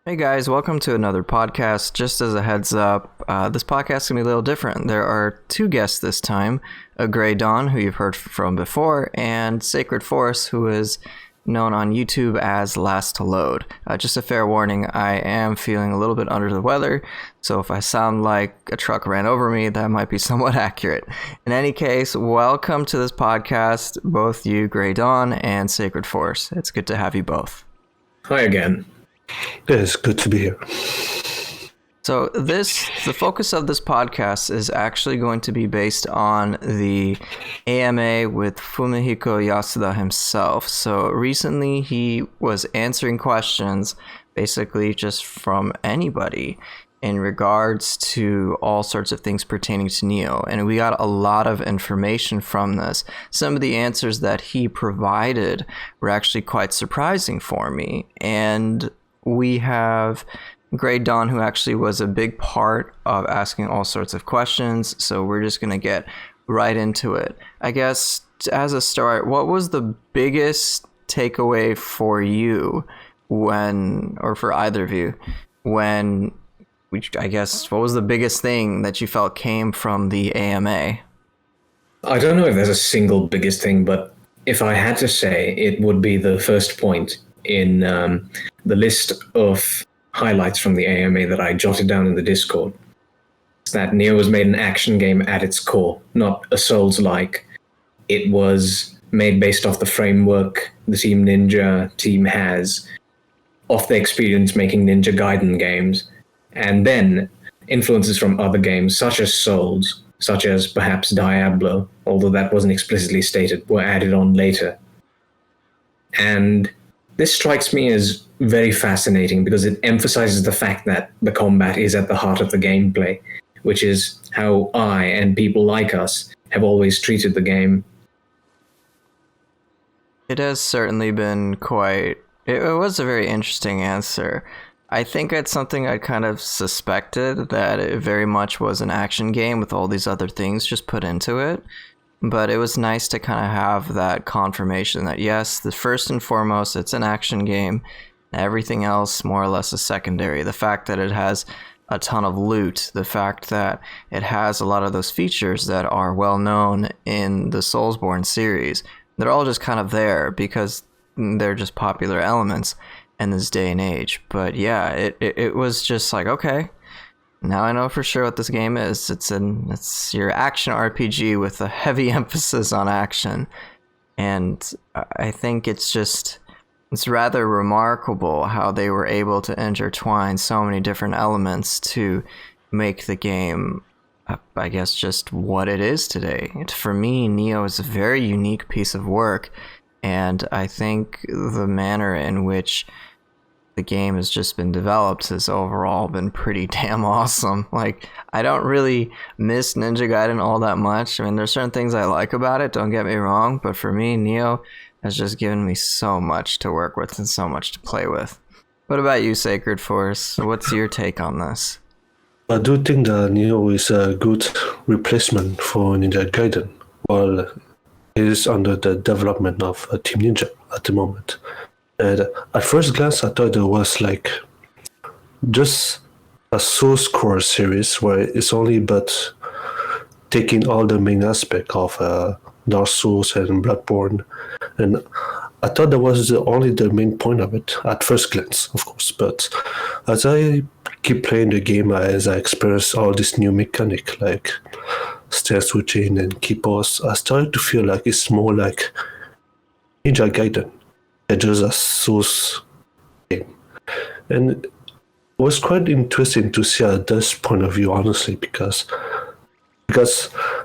Hey guys, welcome to another podcast. Just as a heads up, this podcast is going to be a little different. There are two guests this time, AGreyDawn, who you've heard from before, and SacredForce, who is known on YouTube as Last to Load. Just a fair warning, I am feeling a little bit under the weather, so if I sound like a truck ran over me, that might be somewhat accurate. In any case, welcome to this podcast, both you, AGreyDawn, and SacredForce. It's good to have you both. Hi again. It's good to be here. So the focus of this podcast is actually going to be based on the AMA with Fumihiko Yasuda himself. So recently he was answering questions basically just from anybody in regards to all sorts of things pertaining to Nioh. And we got a lot of information from this. Some of the answers that he provided were actually quite surprising for me. And we have AGreyDawn, who actually was a big part of asking all sorts of questions. So we're just going to get right into it. I guess as a start, what was the biggest takeaway for you or for either of you, what was the biggest thing that you felt came from the AMA? I don't know if there's a single biggest thing, but if I had to say, it would be the first point in the list of highlights from the AMA that I jotted down in the Discord. It's that Nioh was made an action game at its core, not a Souls-like. It was made based off the framework the Team Ninja team has, off their experience making Ninja Gaiden games, and then influences from other games such as Souls, such as perhaps Diablo, although that wasn't explicitly stated, were added on later. And this strikes me as very fascinating because it emphasizes the fact that the combat is at the heart of the gameplay, which is how I and people like us have always treated the game. It has certainly been it was a very interesting answer. I think it's something I kind of suspected, that it very much was an action game with all these other things just put into it. But it was nice to kind of have that confirmation that yes, the first and foremost, it's an action game. Everything else more or less is secondary. The fact that it has a ton of loot, the fact that it has a lot of those features that are well known in the Soulsborne series, they're all just kind of there because they're just popular elements in this day and age. But yeah, it was just like, okay, now I know for sure what this game is. It's your action RPG with a heavy emphasis on action. And I think it's rather remarkable how they were able to intertwine so many different elements to make the game, I guess, just what it is today. For me, Nioh is a very unique piece of work, and I think the manner in which the game has just been developed has overall been pretty damn awesome. Like, I don't really miss Ninja Gaiden all that much. I mean, there's certain things I like about it, don't get me wrong, but for me, Nioh has just given me so much to work with and so much to play with. What about you, SacredForce? What's your take on this? I do think that Nioh is a good replacement for Ninja Gaiden, while it is under the development of Team Ninja at the moment. And at first glance, I thought it was like just a source core series where it's only but taking all the main aspect of Dark Souls and Bloodborne, and I thought that was only the main point of it at first glance, of course. But as I keep playing the game, as I experience all this new mechanic like stance switching and key pause, I started to feel like it's more like Ninja Gaiden, just a Souls game. And it was quite interesting to see at this point of view, honestly, because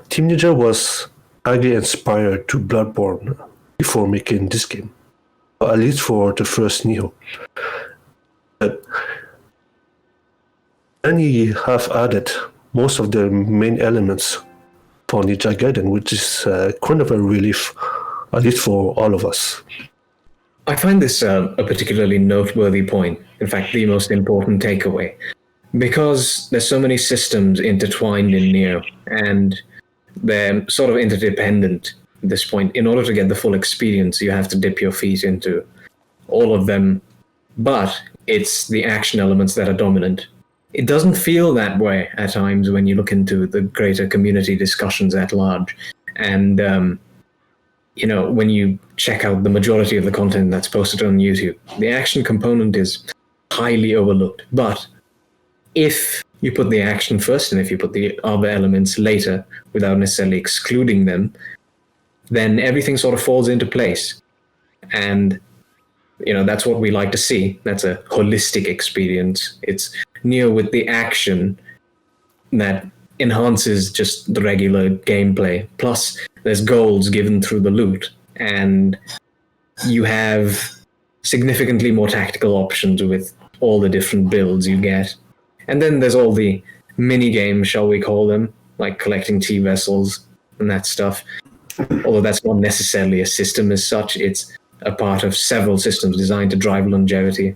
Team Ninja was highly inspired to Bloodborne before making this game, at least for the first Nioh. But then you have added most of the main elements for Ninja Gaiden, which is kind of a relief, at least for all of us. I find this a particularly noteworthy point, in fact, the most important takeaway, because there's so many systems intertwined in Nioh, and they're sort of interdependent at this point. In order to get the full experience, you have to dip your feet into all of them but it's the action elements that are dominant. It doesn't feel that way at times when you look into the greater community discussions at large. And, when you check out the majority of the content that's posted on YouTube, the action component is highly overlooked. But if you put the action first and if you put the other elements later without necessarily excluding them, then everything sort of falls into place. And, that's what we like to see. That's a holistic experience. It's Nioh with the action that enhances just the regular gameplay. Plus, there's goals given through the loot, and you have significantly more tactical options with all the different builds you get. And then there's all the mini games, shall we call them, like collecting tea vessels and that stuff. Although that's not necessarily a system as such, it's a part of several systems designed to drive longevity.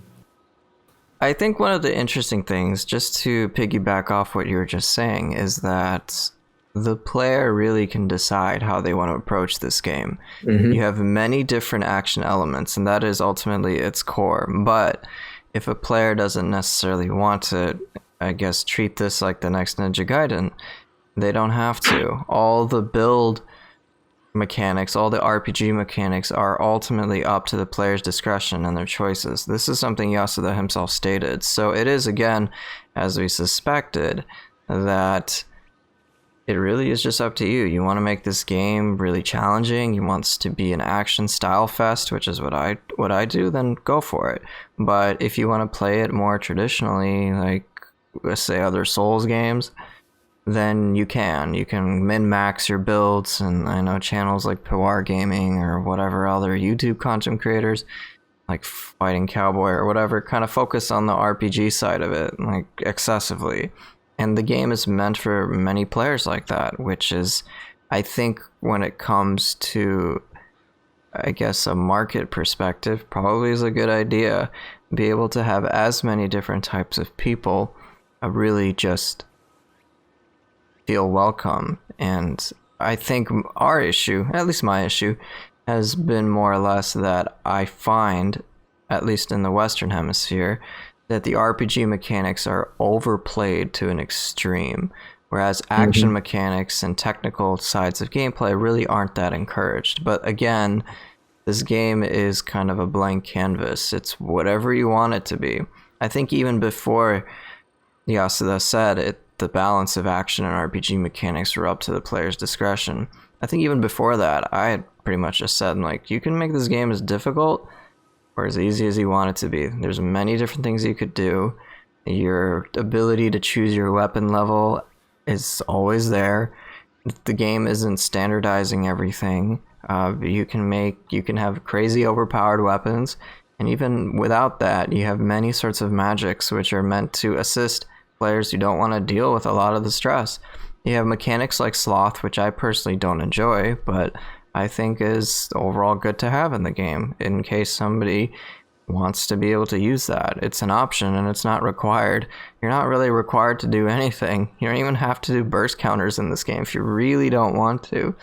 I think one of the interesting things, just to piggyback off what you were just saying, is that the player really can decide how they want to approach this game. Mm-hmm. You have many different action elements, and that is ultimately its core. But if a player doesn't necessarily want to, I guess, treat this like the next Ninja Gaiden, they don't have to. All the build mechanics, all the RPG mechanics are ultimately up to the player's discretion and their choices. This is something Yasuda himself stated. So it is, again, as we suspected, that it really is just up to you. You want to make this game really challenging, you want it to be an action style fest, which is what I do, then go for it. But if you want to play it more traditionally, like, let's say, other Souls games, then you can min-max your builds. And I know channels like Piwar Gaming or whatever other YouTube content creators, like Fighting Cowboy or whatever, kind of focus on the RPG side of it, like, excessively. And the game is meant for many players like that, which is, I think, when it comes to, I guess, a market perspective, probably is a good idea. Be able to have as many different types of people really just feel welcome. And I think our issue, at least my issue, has been more or less that I find, at least in the Western Hemisphere, that the RPG mechanics are overplayed to an extreme, whereas action mechanics and technical sides of gameplay really aren't that encouraged. But again, this game is kind of a blank canvas. It's whatever you want it to be. I think even before Yasuda said it, the balance of action and RPG mechanics were up to the player's discretion. I think even before that, I had pretty much just said, like, you can make this game as difficult or as easy as you want it to be. There's many different things you could do. Your ability to choose your weapon level is always there. The game isn't standardizing everything. You can have crazy overpowered weapons, and even without that, you have many sorts of magics which are meant to assist players who don't want to deal with a lot of the stress. You have mechanics like Sloth, which I personally don't enjoy, but I think is overall good to have in the game in case somebody wants to be able to use that. It's an option and it's not required. You're not really required to do anything. You don't even have to do burst counters in this game if you really don't want to.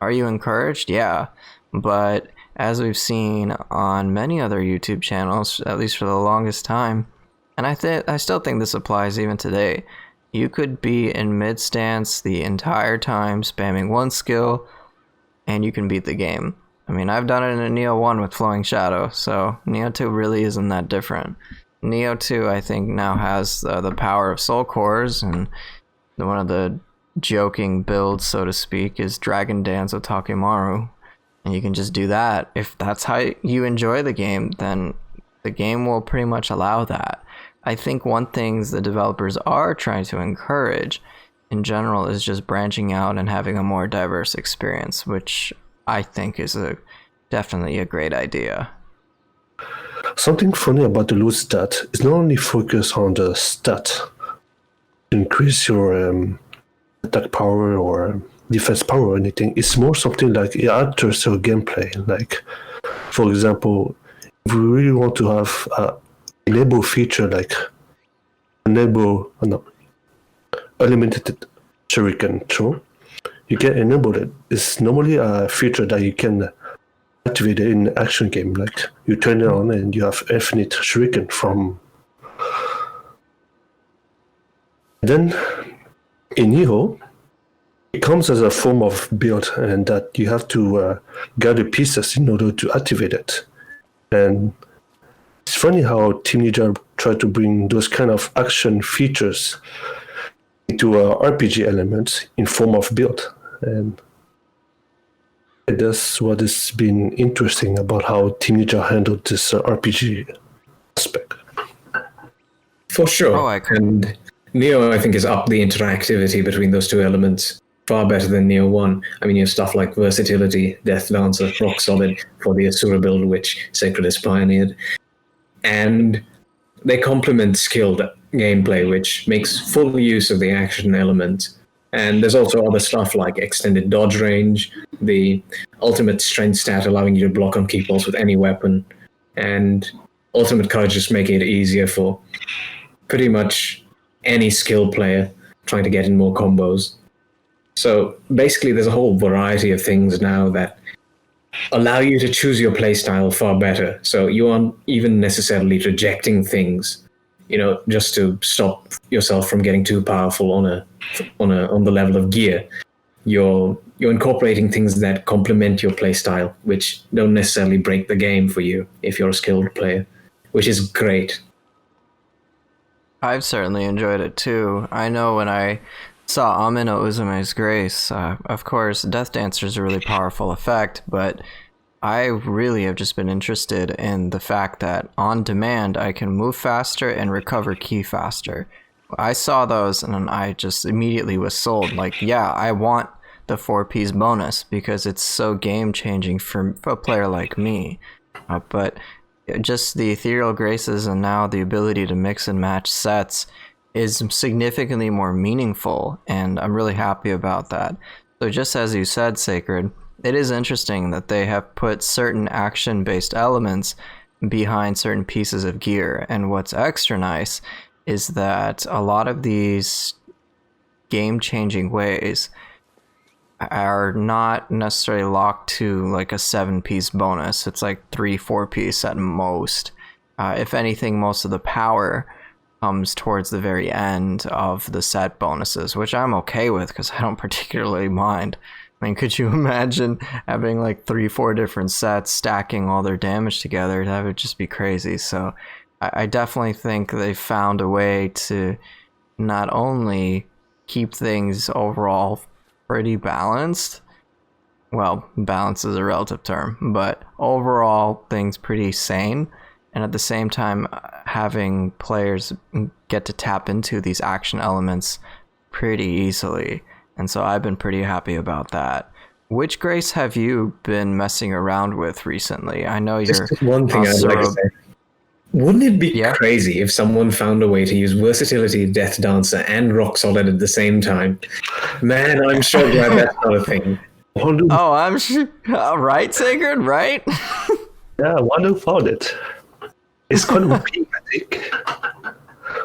Are you encouraged? Yeah. But as we've seen on many other YouTube channels, at least for the longest time, and I still think this applies even today, you could be in mid stance the entire time, spamming one skill, and you can beat the game. I mean, I've done it in Nioh 1 with Flowing Shadow, so Nioh 2 really isn't that different. Nioh 2, I think, now has the power of Soul Cores, and one of the joking builds, so to speak, is Dragon Dance with Takimaru. And you can just do that. If that's how you enjoy the game, then the game will pretty much allow that. I think one thing the developers are trying to encourage in general is just branching out and having a more diverse experience, which I think is definitely a great idea. Something funny about the loot stat is not only focus on the stat to increase your attack power or defense power or anything. It's more something like it alters your gameplay. Like, for example, if we really want to have enable feature like enable unlimited shuriken throw, you can enable it. It's normally a feature that you can activated in an action game. Like you turn it on and you have infinite shuriken from. Then in Nioh, it comes as a form of build, and that you have to gather pieces in order to activate it. And it's funny how Team Ninja tried to bring those kind of action features into RPG elements in form of build. And that's what has been interesting about how Team Ninja handled this RPG aspect. For sure. Oh, and Nioh, I think, has upped the interactivity between those two elements far better than Nioh 1. I mean, you have stuff like versatility, Death Dancer, Rock Solid for the Asura build, which Sacred has pioneered. And they complement skilled gameplay, which makes full use of the action element. And there's also other stuff like extended dodge range, the ultimate strength stat allowing you to block on key balls with any weapon, and ultimate courage just making it easier for pretty much any skilled player trying to get in more combos. So basically there's a whole variety of things now that allow you to choose your playstyle far better. So you aren't even necessarily rejecting things, just to stop yourself from getting too powerful on the level of gear. You're incorporating things that complement your playstyle, which don't necessarily break the game for you if you're a skilled player, which is great. I've certainly enjoyed it too. I know when I saw Amino Uzume's Grace, of course, Death Dancer is a really powerful effect, but I really have just been interested in the fact that on demand I can move faster and recover ki faster. I saw those and I just immediately was sold. Like, yeah, I want the 4-piece bonus because it's so game-changing for a player like me. But just the Ethereal Graces and now the ability to mix and match sets is significantly more meaningful, and I'm really happy about that. So just as you said, Sacred, it is interesting that they have put certain action-based elements behind certain pieces of gear, and what's extra nice is that a lot of these game-changing ways are not necessarily locked to like a 7-piece bonus. It's like 3-4-piece at most. If anything, most of the power comes towards the very end of the set bonuses, which I'm okay with because I don't particularly mind. I mean, could you imagine having like 3-4 different sets stacking all their damage together? That would just be crazy. So I definitely think they found a way to not only keep things overall pretty balanced. Well, balance is a relative term, but overall things pretty sane. And at the same time, having players get to tap into these action elements pretty easily. And so I've been pretty happy about that. Which Grace have you been messing around with recently? I know you're... Just one thing I'd like to say. Wouldn't it be crazy if someone found a way to use Versatility, Death Dancer, and Rock Solid at the same time? Man, I'm so glad that's not a thing. Oh, I'm sure. Right, Sacred? Right? Yeah, I wonder who found it. It's quite OP, I think.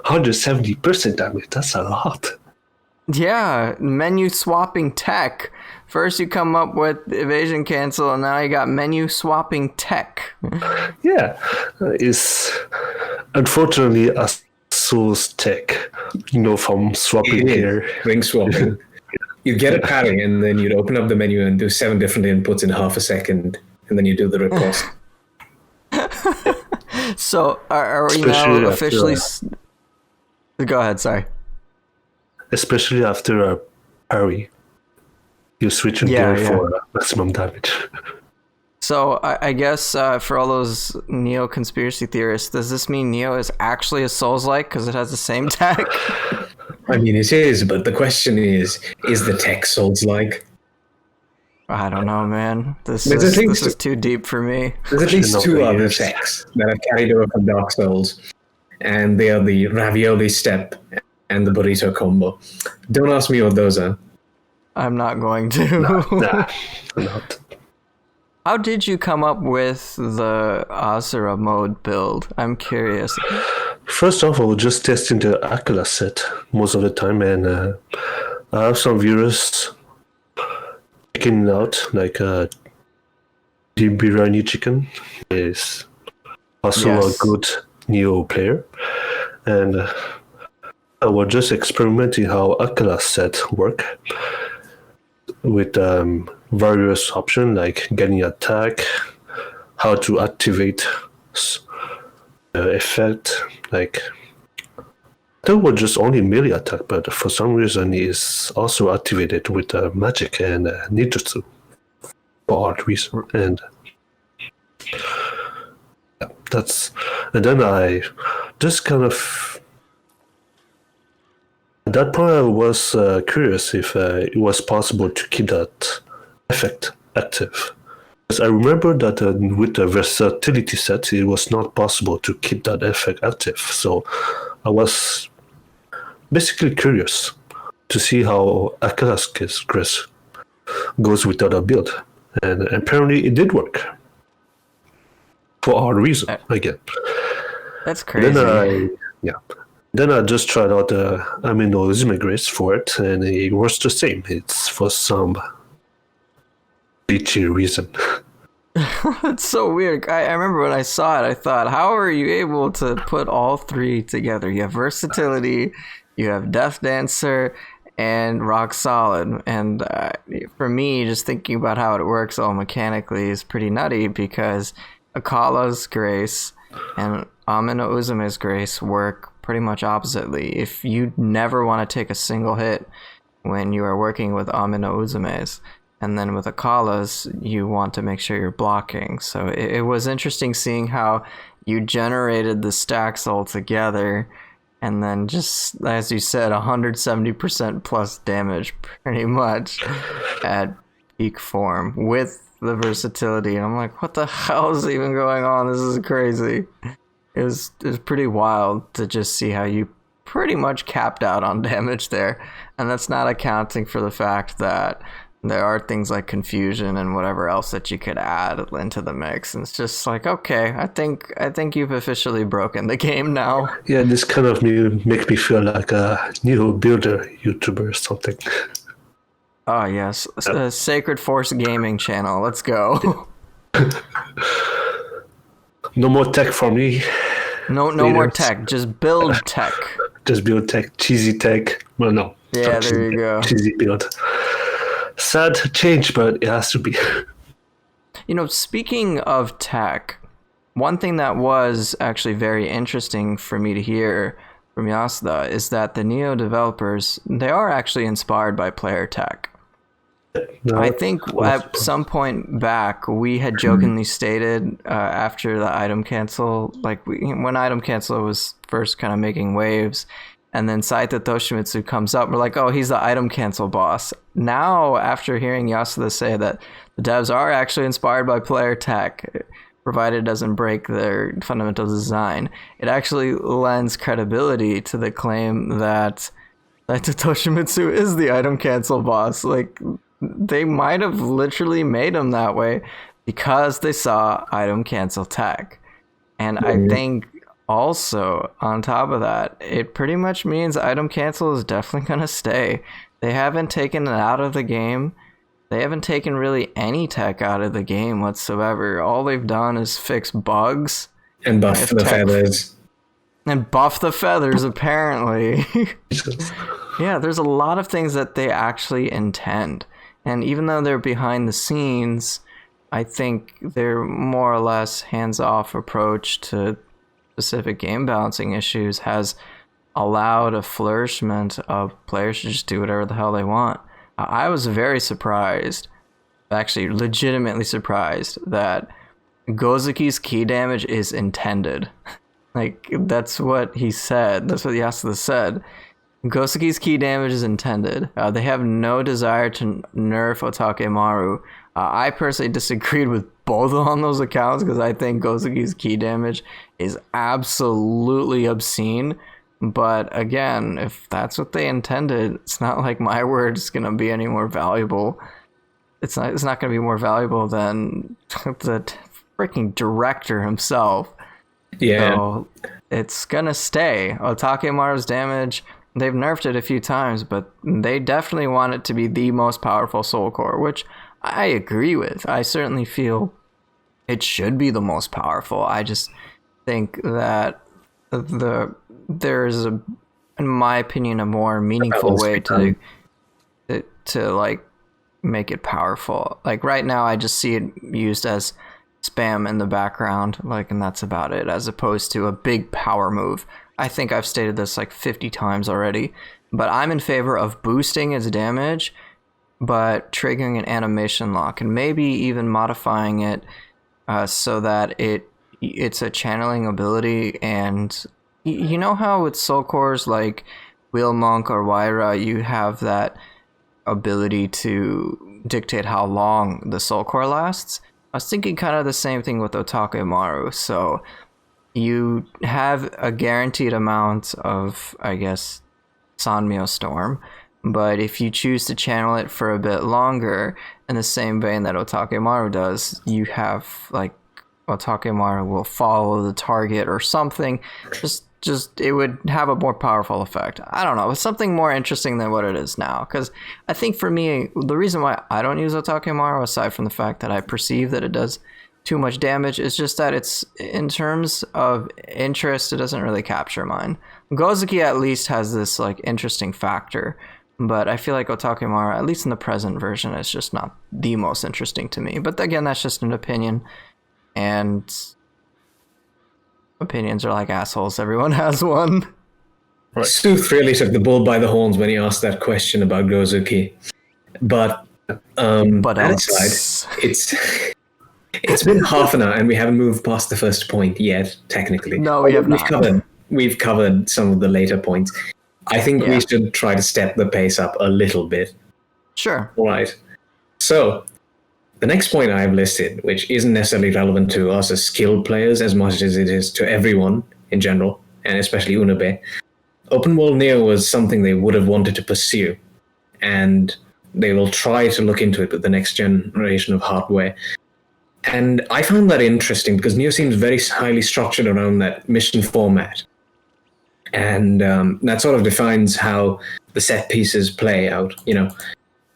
170% damage, that's a lot. Yeah, menu swapping tech. First you come up with evasion cancel, and now you got menu swapping tech. Yeah, it's unfortunately a source tech, from swapping here. Ring swapping. You get a parry, and then you'd open up the menu and do 7 different inputs in half a second, and then you do the riposte. So, are we now officially... Go ahead, sorry. Especially after a parry, you switch in gear for maximum damage. So, I guess for all those Nioh conspiracy theorists, does this mean Nioh is actually a Souls-like because it has the same tech? I mean, it is, but the question is the tech Souls-like? I don't know, man. This is too deep for me. There's at least 2 other techs that I've carried over from Dark Souls, and they are the Ravioli Step and the Burrito Combo. Don't ask me what those are. I'm not going to. Nah, not. How did you come up with the Asura mode build? I'm curious. First off, I was just testing the Akala set most of the time, and I have some viewers checking it out, like the biryani chicken is also Yes. a good Nioh player, and I was just experimenting how Akala set work with various options like getting attack, how to activate effect. Like I thought it was just only melee attack, but for some reason it's also activated with magic and ninjutsu for odd reason. And then I just kind of at that point I was curious if it was possible to keep that effect active. Because I remember that with the versatility set, it was not possible to keep that effect active. So I was basically curious to see how Akala's Chris goes with that build. And apparently it did work. For odd reason, again. That's crazy. Then I just tried out the Amino Uzume Grace for it, and it was the same. It's for some bitchy reason. It's so weird. I remember when I saw it, I thought, how are you able to put all three together? You have versatility, you have Death Dancer, and Rock Solid. And for me, just thinking about how it works all mechanically is pretty nutty because Akala's Grace and Amino Uzume's Grace work pretty much oppositely. If you never want to take a single hit when you are working with Amino Uzume's, and then with Akala's, you want to make sure you're blocking. So it was interesting seeing how you generated the stacks all together, and then just, as you said, 170% plus damage pretty much at peak form with the versatility. And I'm like, what the hell is even going on? This is crazy. It was pretty wild to just see how you pretty much capped out on damage there. And that's not accounting for the fact that there are things like confusion and whatever else that you could add into the mix. And it's just like, okay, I think you've officially broken the game now. Yeah, this kind of make me feel like a new builder YouTuber or something. Oh, yes. SacredForce Gaming channel. Let's go. No more tech for me. No more tech. Just build tech. Just build tech. Cheesy tech. Well, no. Yeah, there you go. Cheesy build. Sad change, but it has to be. You know, speaking of tech, one thing that was actually very interesting for me to hear from Yasuda is that the Nioh developers, they are actually inspired by player tech. No, I think at some point back, we had jokingly stated after the item cancel, when item cancel was first kind of making waves, and then Saito Toshimitsu comes up, we're like, oh, he's the item cancel boss. Now, after hearing Yasuda say that the devs are actually inspired by player tech, provided it doesn't break their fundamental design, it actually lends credibility to the claim that Saito Toshimitsu is the item cancel boss. Like, they might have literally made him that way because they saw item cancel tech. And I think also, on top of that, it pretty much means item cancel is definitely going to stay. They haven't taken it out of the game. They haven't taken really any tech out of the game whatsoever. All they've done is fix bugs. And buff the feathers. And buff the feathers, apparently. Yeah, there's a lot of things that they actually intend. And even though they're behind the scenes, I think their more or less hands-off approach to specific game balancing issues has allowed a flourishment of players to just do whatever the hell they want. I was very surprised, actually legitimately surprised, that Gozuki's key damage is intended. Like, that's what he said. That's what Yasuda said. Gosuke's key damage is intended. They have no desire to nerf Otakemaru. I personally disagreed with both on those accounts because I think Gosuke's key damage is absolutely obscene. But again, if that's what they intended, it's not like my word is going to be any more valuable. It's not going to be more valuable than the freaking director himself. Yeah. So it's going to stay. Otakemaru's damage, they've nerfed it a few times, but they definitely want it to be the most powerful soul core, which I agree with. I certainly feel it should be the most powerful. I just think that there's in my opinion, a more meaningful way to like make it powerful. Like right now, I just see it used as spam in the background, like, and that's about it, as opposed to a big power move. I think I've stated this like 50 times already, but I'm in favor of boosting its damage, but triggering an animation lock and maybe even modifying it so that it's a channeling ability. And you know how with soul cores like Wheel Monk or Wyra, you have that ability to dictate how long the soul core lasts? I was thinking kind of the same thing with Otakemaru. So you have a guaranteed amount of, I guess, Sanmyo Storm, but if you choose to channel it for a bit longer, in the same vein that Otakemaru does, you have like Otakemaru will follow the target or something. Just it would have a more powerful effect. I don't know. It's something more interesting than what it is now. Because I think for me, the reason why I don't use Otakemaru, aside from the fact that I perceive that it does too much damage, is just that it's, in terms of interest, it doesn't really capture mine. Gozuki at least has this like interesting factor, but I feel like Otakemaru, at least in the present version, is just not the most interesting to me. But again, that's just an opinion, and opinions are like assholes. Everyone has one. Right. Sooth really took the bull by the horns when he asked that question about Gozuki. But that aside, it's been half an hour and we haven't moved past the first point yet, technically. No, we have not. We've covered some of the later points. I think we should try to step the pace up a little bit. Sure. All right. So, the next point I have listed, which isn't necessarily relevant to us as skilled players as much as it is to everyone in general, and especially Unabe, open world Nioh was something they would have wanted to pursue, and they will try to look into it with the next generation of hardware. And I found that interesting because Nioh seems very highly structured around that mission format. And that sort of defines how the set pieces play out,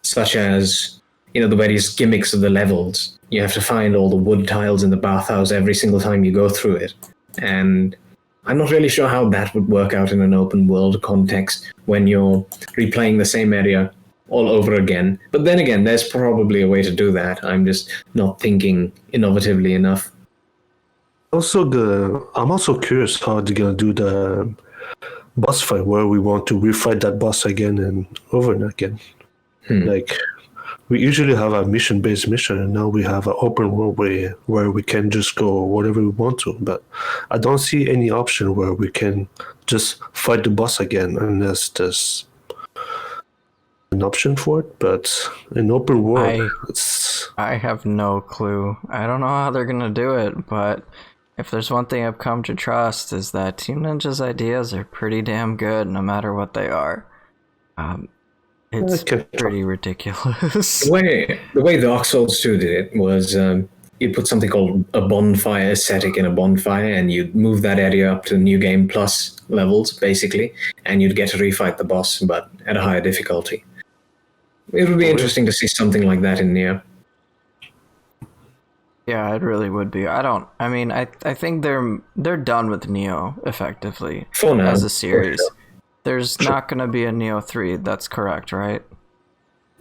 such as, the various gimmicks of the levels. You have to find all the wood tiles in the bathhouse every single time you go through it. And I'm not really sure how that would work out in an open world context when you're replaying the same area all over again. But then again, there's probably a way to do that. I'm just not thinking innovatively enough. I'm also curious how they're going to do the boss fight where we want to refight that boss again and over and again. Like, we usually have a mission-based mission, and now we have an open world way where we can just go whatever we want to. But I don't see any option where we can just fight the boss again unless there's an option for it. But in open world, I have no clue. I don't know how they're gonna do it, but if there's one thing I've come to trust is that Team Ninja's ideas are pretty damn good, no matter what they are. It's pretty ridiculous. The way Dark Souls 2 did it was you put something called a bonfire aesthetic in a bonfire, and you'd move that area up to New Game Plus levels, basically, and you'd get to refight the boss, but at a higher difficulty. It would be interesting to see something like that in Nioh. Yeah, it really would be. I think they're done with Nioh effectively for now, as a series. There's not going to be a Nioh 3, that's correct, right?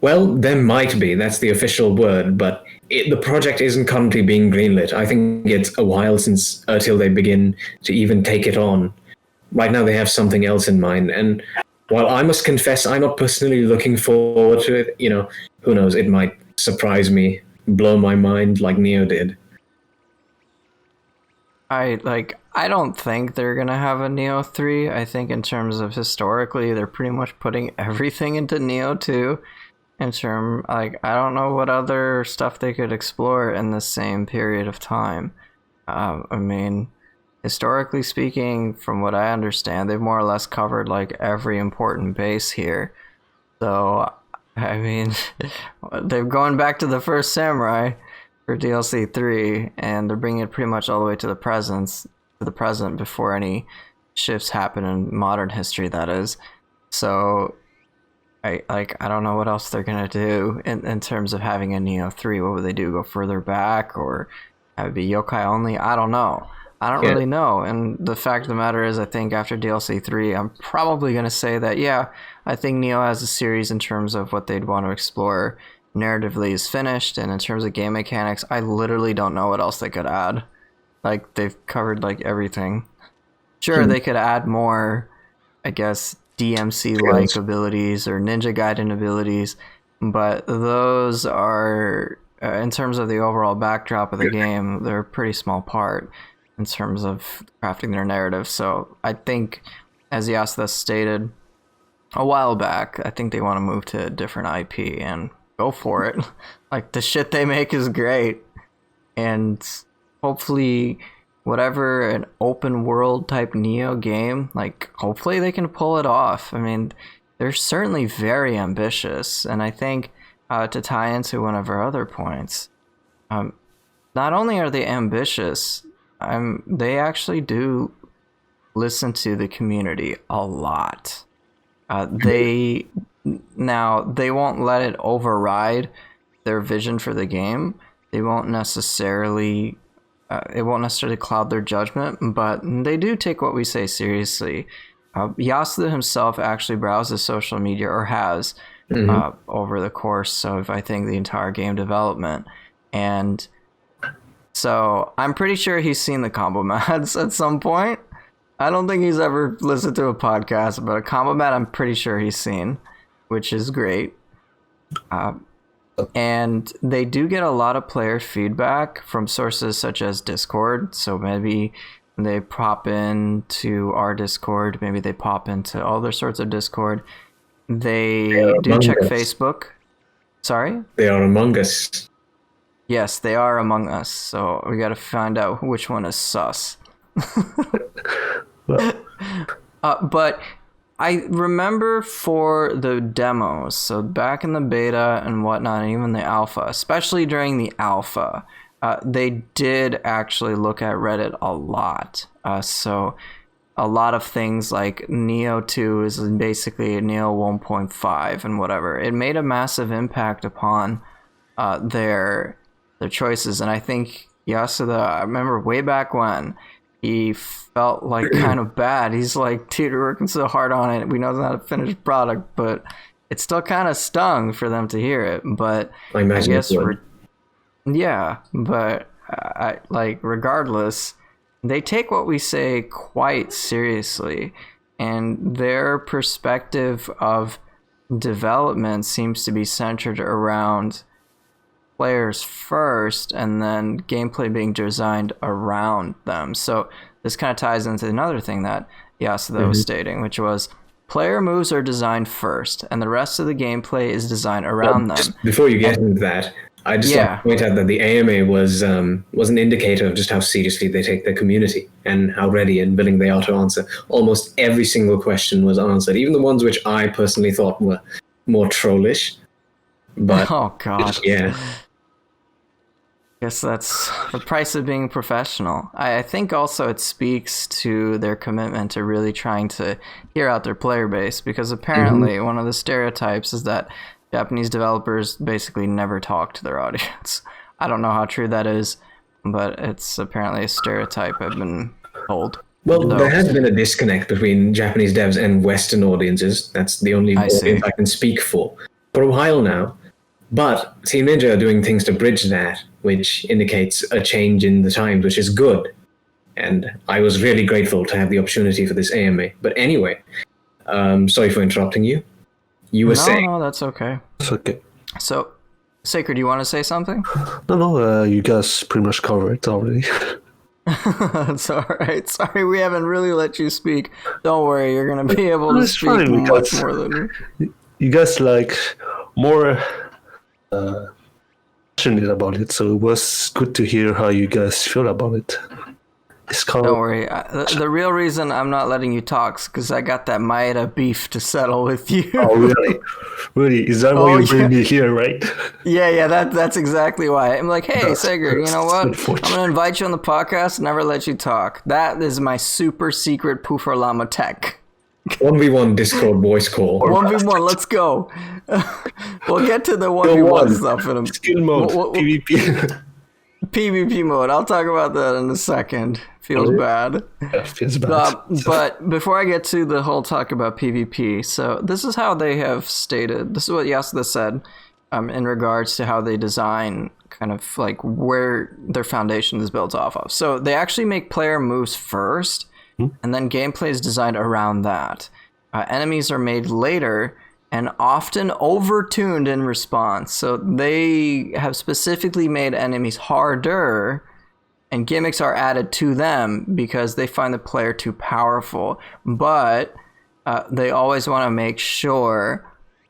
Well, there might be, that's the official word, but the project isn't currently being greenlit. I think it's a while till they begin to even take it on. Right now they have something else in mind, and while I must confess I'm not personally looking forward to it, who knows, it might surprise me, blow my mind like Nioh did. I don't think they're gonna have a Nioh 3. I think in terms of historically, they're pretty much putting everything into Nioh 2. I don't know what other stuff they could explore in the same period of time. Historically speaking, from what I understand, they've more or less covered like every important base here. So, they're going back to the first samurai for DLC 3, and they're bringing it pretty much all the way to the present before any shifts happen in modern history, that is. So I don't know what else they're gonna do in terms of having a Nioh 3. What would they do? Go further back, or Would be yokai only? I don't know. I don't really know. And the fact of the matter is, I think after DLC 3, I'm probably going to say that, yeah, I think Nioh as a series in terms of what they'd want to explore narratively is finished. And in terms of game mechanics, I literally don't know what else they could add. Like, they've covered, like, everything. Sure, they could add more, I guess, DMC-like abilities or Ninja Gaiden abilities. But those are, in terms of the overall backdrop of the game, they're a pretty small part in terms of crafting their narrative. So I think, as Yasuda stated a while back, I think they want to move to a different IP and go for it. Like, the shit they make is great. And hopefully, whatever an open world type Nioh game, like, hopefully they can pull it off. I mean, they're certainly very ambitious. And I think, to tie into one of our other points, not only are they ambitious, they actually do listen to the community a lot. They won't let it override their vision for the game. They won't necessarily, it won't necessarily cloud their judgment, but they do take what we say seriously. Yasuda himself actually browses social media, or has, over the course of, I think, the entire game development. And so I'm pretty sure he's seen the combo mats at some point. I don't think he's ever listened to a podcast, but a combo mat I'm pretty sure he's seen, which is great. And they do get a lot of player feedback from sources such as Discord. So maybe they pop into our Discord, maybe they pop into other sorts of Discord. They do check Facebook. Sorry? They are among us. Yes, they are among us, so we gotta find out which one is sus. But I remember for the demos, so back in the beta and whatnot, and even the alpha, especially during the alpha, they did actually look at Reddit a lot. So a lot of things like Nioh 2 is basically a Nioh 1.5 and whatever. It made a massive impact upon their choices. And I think Yasuda, I remember way back when, he felt like kind of bad. He's like, dude, we're working so hard on it. We know it's not a finished product, but it still kind of stung for them to hear it. But I guess, regardless, they take what we say quite seriously. And their perspective of development seems to be centered around players first, and then gameplay being designed around them. So this kind of ties into another thing that Yasuda was stating, which was player moves are designed first, and the rest of the gameplay is designed around them. Before you get into that, I just want to point out that the AMA was an indicator of just how seriously they take their community and how ready and willing they are to answer. Almost every single question was answered, even the ones which I personally thought were more trollish. But oh god, yeah. Guess that's the price of being professional. I think also it speaks to their commitment to really trying to hear out their player base, because apparently one of the stereotypes is that Japanese developers basically never talk to their audience. I don't know how true that is, but it's apparently a stereotype I've been told. Well, there has been a disconnect between Japanese devs and Western audiences. That's the only audience I can speak for a while now. But Team Ninja are doing things to bridge that, which indicates a change in the times, which is good. And I was really grateful to have the opportunity for this AMA. But anyway, sorry for interrupting you. You were saying... No, that's okay. It's okay. So, Sacred, do you want to say something? No, you guys pretty much covered it already. It's alright. Sorry, we haven't really let you speak. Don't worry, you're going to be able to speak much more than me. You guys more... passionate about it, so it was good to hear how you guys feel about it. Don't worry. The real reason I'm not letting you talk is because I got that Maeda beef to settle with you. Oh, really? Really? Is that why you bring me here, right? Yeah, that's exactly why. I'm like, hey, Sager, you know what? I'm going to invite you on the podcast and never let you talk. That is my super secret Puffer Llama tech. 1v1 Discord voice call. 1v1, let's go. We'll get to the 1v1 stuff in a skill mode, PvP. PvP mode. I'll talk about that in a second. Feels bad. Yeah, feels bad. But before I get to the whole talk about PvP, so this is how they have stated. This is what Yasuda said in regards to how they design kind of like where their foundation is built off of. So they actually make player moves first, and then gameplay is designed around that. Enemies are made later and often overtuned in response. So they have specifically made enemies harder, and gimmicks are added to them because they find the player too powerful. But they always want to make sure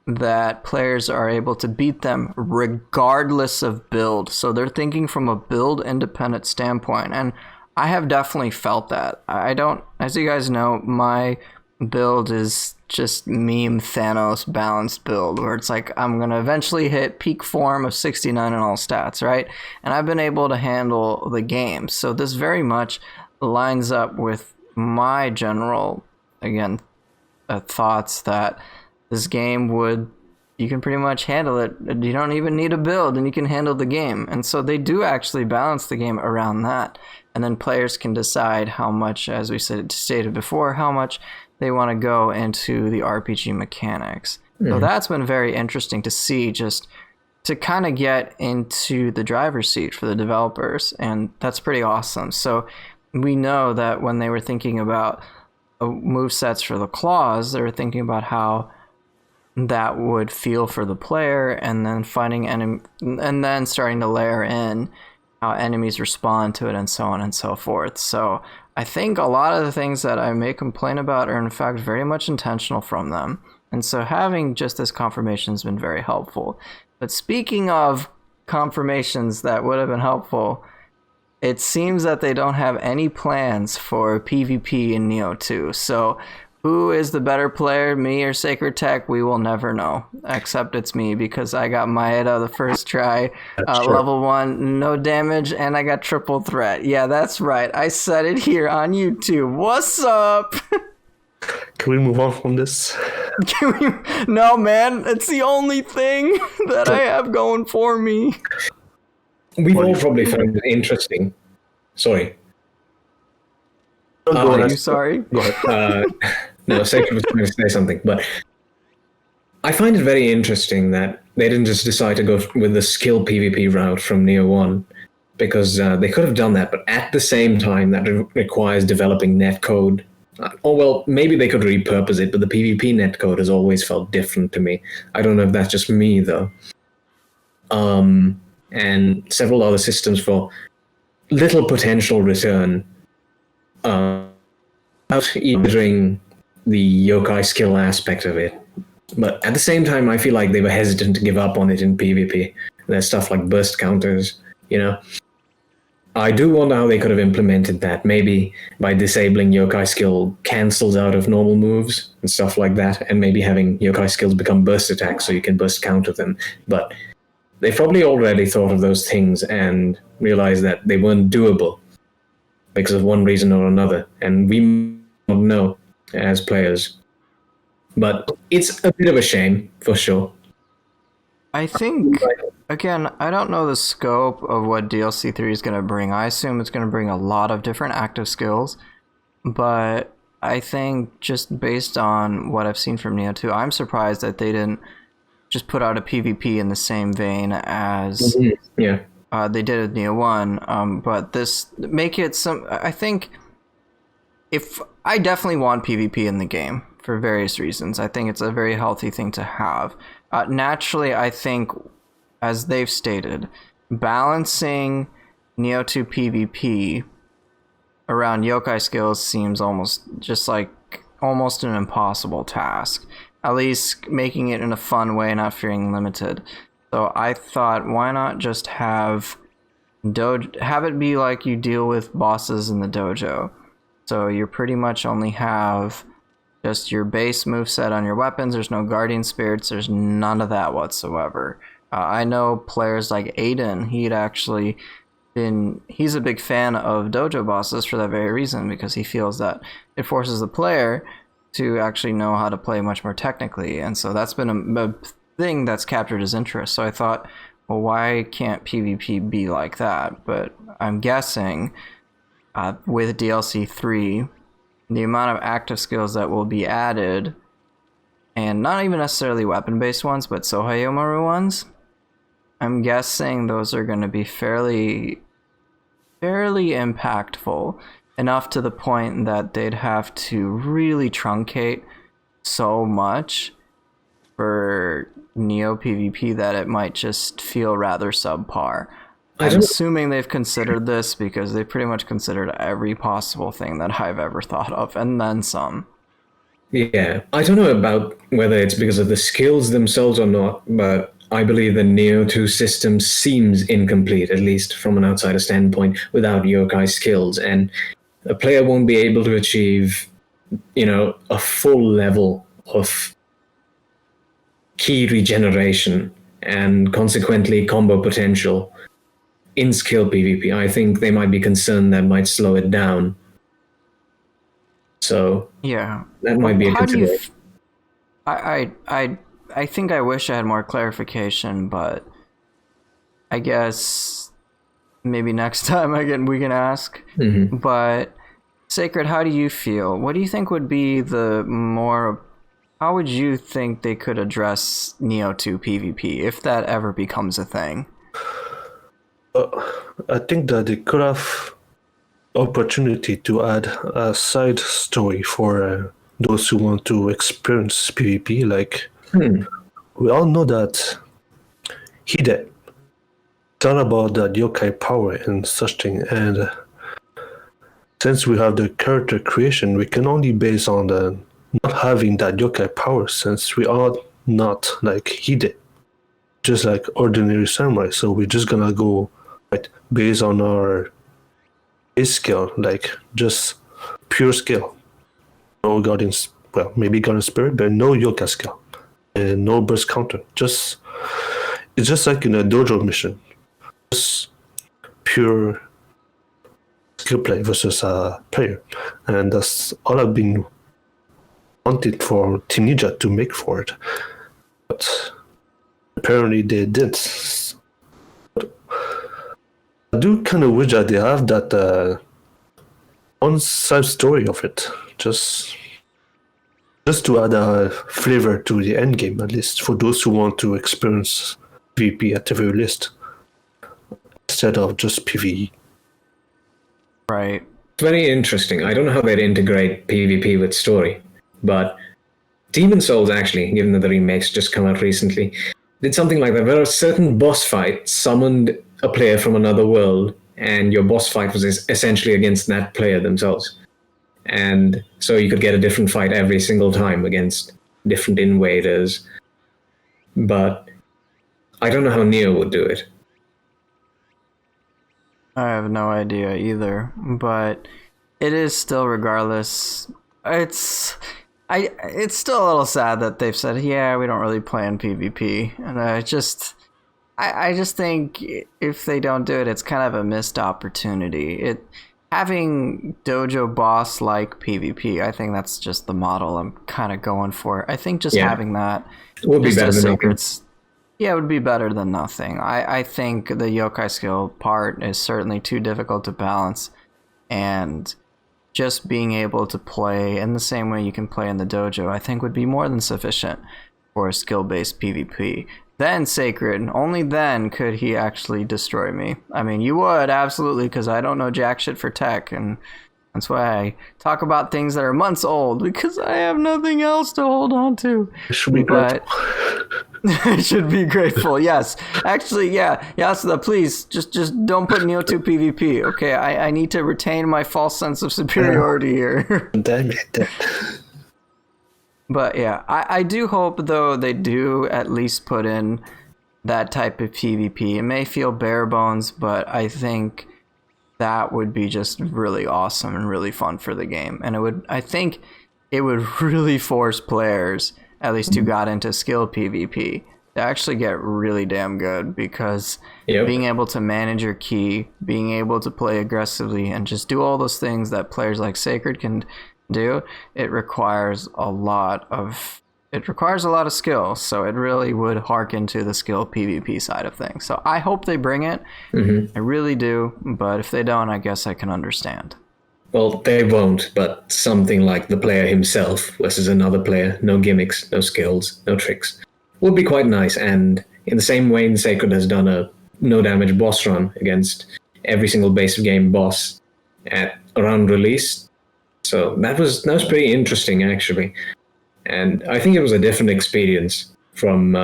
that players are able to beat them regardless of build. So they're thinking from a build independent standpoint. And I have definitely felt that. I don't, as you guys know, my build is just meme Thanos balanced build where it's like I'm gonna eventually hit peak form of 69 in all stats, right? And I've been able to handle the game, so this very much lines up with my general, again, thoughts that this game you can pretty much handle it. You don't even need a build and you can handle the game. And so they do actually balance the game around that, and then players can decide how much, as we stated before, how much they want to go into the RPG mechanics. So that's been very interesting to see, just to kind of get into the driver's seat for the developers, and that's pretty awesome. So we know that when they were thinking about move sets for the claws, they were thinking about how that would feel for the player, and then and then starting to layer in how enemies respond to it, and so on and so forth. So I think a lot of the things that I may complain about are in fact very much intentional from them. And so having just this confirmation has been very helpful. But speaking of confirmations that would have been helpful, it seems that they don't have any plans for PvP in Nioh 2. So who is the better player, me or Sacred Tech? We will never know, except it's me, because I got Maeda the first try, level 1, no damage, and I got triple threat. Yeah, that's right. I said it here on YouTube. What's up? Can we move on from this? No, man. It's the only thing that I have going for me. We've all probably found it interesting. Sorry. Are you sorry? Go ahead. No, Sacred was going to say something, but I find it very interesting that they didn't just decide to go with the skill PvP route from Nioh 1, because they could have done that, but at the same time, that requires developing netcode. Or, well, maybe they could repurpose it, but the PvP netcode has always felt different to me. I don't know if that's just me, though. And several other systems for little potential return. Considering the yokai skill aspect of it. But at the same time, I feel like they were hesitant to give up on it in PvP. There's stuff like burst counters, you know. I do wonder how they could have implemented that. Maybe by disabling yokai skill cancels out of normal moves and stuff like that, and maybe having yokai skills become burst attacks so you can burst counter them. But they probably already thought of those things and realized that they weren't doable because of one reason or another, and we don't know as players. But it's a bit of a shame, for sure. I think, again, I don't know the scope of what DLC 3 is going to bring. I assume it's going to bring a lot of different active skills, but I think just based on what I've seen from Nioh 2, I'm surprised that they didn't just put out a PvP in the same vein as they did with Nioh 1, but this make it some. I think if I definitely want PvP in the game for various reasons. I think it's a very healthy thing to have. Naturally, I think, as they've stated, balancing Nioh 2 PvP around yokai skills seems almost an impossible task. At least making it in a fun way, not feeling limited. So I thought, why not just have it be like you deal with bosses in the dojo. So you pretty much only have just your base moveset on your weapons. There's no guardian spirits. There's none of that whatsoever. I know players like Aiden, he's a big fan of dojo bosses for that very reason, because he feels that it forces the player to actually know how to play much more technically. And so that's been a thing that's captured his interest. So I thought, well, why can't PvP be like that? But I'm guessing with DLC 3, the amount of active skills that will be added, and not even necessarily weapon-based ones, but Sohayomaru ones, I'm guessing those are going to be fairly impactful, enough to the point that they'd have to really truncate so much for Nioh PvP that it might just feel rather subpar. I'm assuming they've considered this because they pretty much considered every possible thing that I've ever thought of, and then some. Yeah, I don't know about whether it's because of the skills themselves or not, but I believe the Nioh 2 system seems incomplete, at least from an outsider standpoint, without yokai skills, and a player won't be able to achieve, a full level of ki regeneration and consequently combo potential in skill PvP. I think they might be concerned that might slow it down. So yeah, that might be a consideration. I think I wish I had more clarification, but I guess maybe next time we can ask. Mm-hmm. But Sacred, how do you feel? What do you think would be how would you think they could address Nioh 2 PvP if that ever becomes a thing? I think that they could have opportunity to add a side story for those who want to experience PvP. Like, we all know that Hide, it's all about that yokai power and such thing. And since we have the character creation, we can only base on the not having that yokai power, since we are not like Hide, just like ordinary samurai. So we're just gonna go based on our base skill, like just pure skill. No guardian, maybe guardian spirit, but no yokai skill and no burst counter. It's just like in a dojo mission, just pure skill play versus a player, and that's all I've been wanted for Team Ninja to make for it, but apparently they did. I do kind of wish that they have that one side story of it, just to add a flavor to the end game, at least for those who want to experience PvP at the very least, instead of just PvE. Right. It's very interesting. I don't know how they'd integrate PvP with story, but Demon Souls actually, given that the remakes just come out recently, did something like that, where a certain boss fight summoned a player from another world, and your boss fight was essentially against that player themselves. And so you could get a different fight every single time against different invaders. But I don't know how Nioh would do it. I have no idea either, but it is still, regardless, it's still a little sad that they've said, yeah, we don't really play in PvP, and I just think if they don't do it, it's kind of a missed opportunity. Having dojo boss like PvP, I think that's just the model I'm kind of going for. I think just having that would be better than nothing. Yeah, it would be better than nothing. I think the yokai skill part is certainly too difficult to balance, and just being able to play in the same way you can play in the dojo, I think would be more than sufficient for a skill-based PvP. Then Sacred, only then could he actually destroy me. I mean, you would, absolutely, because I don't know jack shit for tech, and that's why I talk about things that are months old, because I have nothing else to hold on to. Should be grateful. I should be grateful, yes. Actually, yeah, Yasuda, please, just don't put Nioh 2 PvP, okay? I need to retain my false sense of superiority here. Damn it. But yeah, I do hope, though, they do at least put in that type of PvP. It may feel bare bones, but I think that would be just really awesome and really fun for the game. And I think it would really force players, at least who got into skill PvP, to actually get really damn good, because being able to manage your ki, being able to play aggressively, and just do all those things that players like Sacred can do, it requires a lot of it requires a lot of skill, so it really would harken to the skill PvP side of things. So I hope they bring it. I really do, but if they don't, I guess I can understand. Well, they won't, but something like the player himself versus another player, no gimmicks, no skills, no tricks, would be quite nice. And in the same way, Sacred has done a no damage boss run against every single base of game boss at around release. So that was pretty interesting, actually. And I think it was a different experience from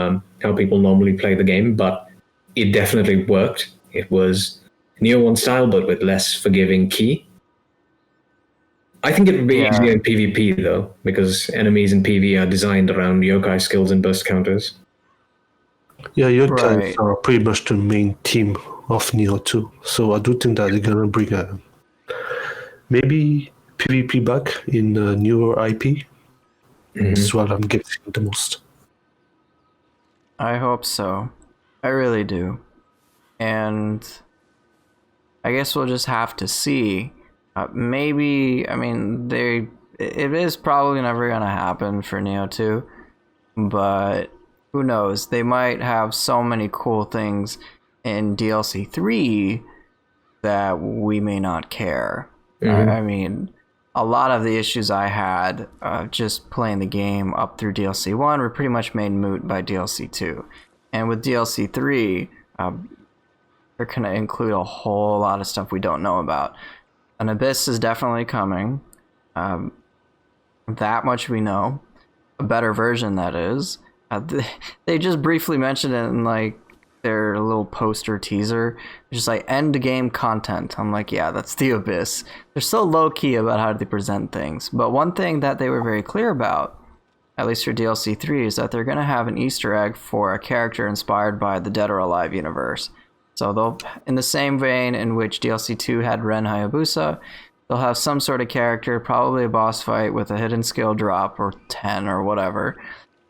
how people normally play the game, but it definitely worked. It was Nioh 1 style, but with less forgiving ki. I think it would be easier in PvP, though, because enemies in PvE are designed around yokai skills and burst counters. Yeah, yokai are pretty much the main theme of Nioh 2. So I do think that they're going to bring maybe PvP back in a newer IP. This is what I'm guessing the most. I hope so. I really do. And I guess we'll just have to see. Maybe, I mean, it is probably never going to happen for Nioh 2, but who knows? They might have so many cool things in DLC 3 that we may not care. I mean, a lot of the issues I had just playing the game up through DLC 1 were pretty much made moot by DLC 2. And with DLC 3, they're going to include a whole lot of stuff we don't know about. An Abyss is definitely coming. That much we know. A better version, that is. They just briefly mentioned it in like their little poster teaser. Just like end game content. I'm like, yeah, that's the Abyss. They're so low key about how they present things. But one thing that they were very clear about, at least for DLC 3, is that they're going to have an Easter egg for a character inspired by the Dead or Alive universe. So they'll, in the same vein in which DLC 2 had Ren Hayabusa, they'll have some sort of character, probably a boss fight with a hidden skill drop or 10 or whatever.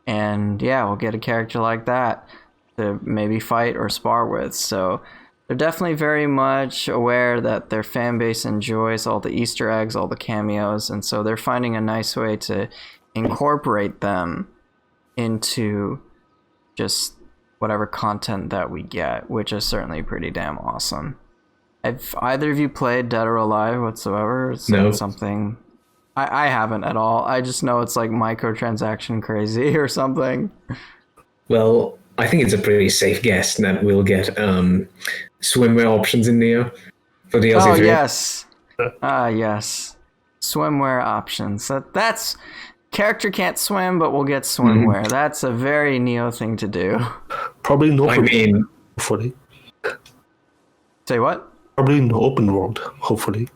And yeah, we'll get a character like that to maybe fight or spar with. So they're definitely very much aware that their fan base enjoys all the Easter eggs, all the cameos, and so they're finding a nice way to incorporate them into just whatever content that we get, which is certainly pretty damn awesome. Have either of you played Dead or Alive whatsoever? It's no. Something I haven't at all. I just know it's like microtransaction crazy or something. Well, I think it's a pretty safe guess that we'll get swimwear options in Nioh for DLC 3. Oh, yes. Yes. Swimwear options. That's... Character can't swim, but we'll get swimwear. That's a very Nioh thing to do. Probably no. Hopefully. Say what? Probably in the open world, hopefully.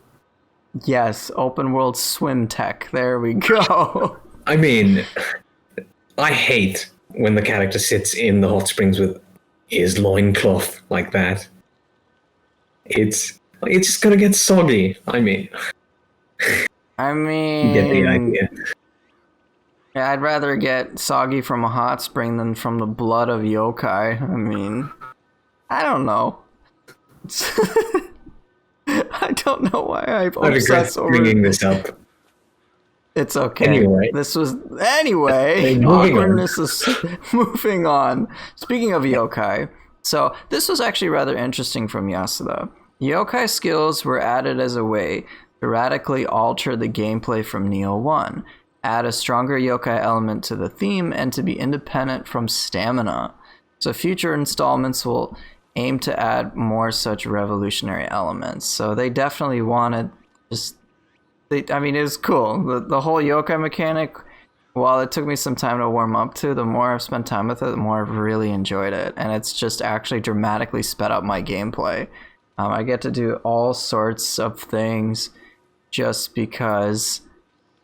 Yes, open world swim tech. There we go. I mean, I hate when the character sits in the hot springs with his loincloth like that. It's just gonna get soggy. I mean, you get the idea. Yeah, I'd rather get soggy from a hot spring than from the blood of yokai. I mean, I don't know. I don't know why I've obsessed over bringing this up. It's okay. Anyway. Awkwardness is moving on. Speaking of yokai, so this was actually rather interesting from Yasuda. Yokai skills were added as a way to radically alter the gameplay from Nioh 1. Add a stronger yokai element to the theme, and to be independent from stamina. So future installments will aim to add more such revolutionary elements. So they definitely wanted it was cool. The whole yokai mechanic, while it took me some time to warm up to, the more I've spent time with it, the more I've really enjoyed it. And it's just actually dramatically sped up my gameplay. I get to do all sorts of things just because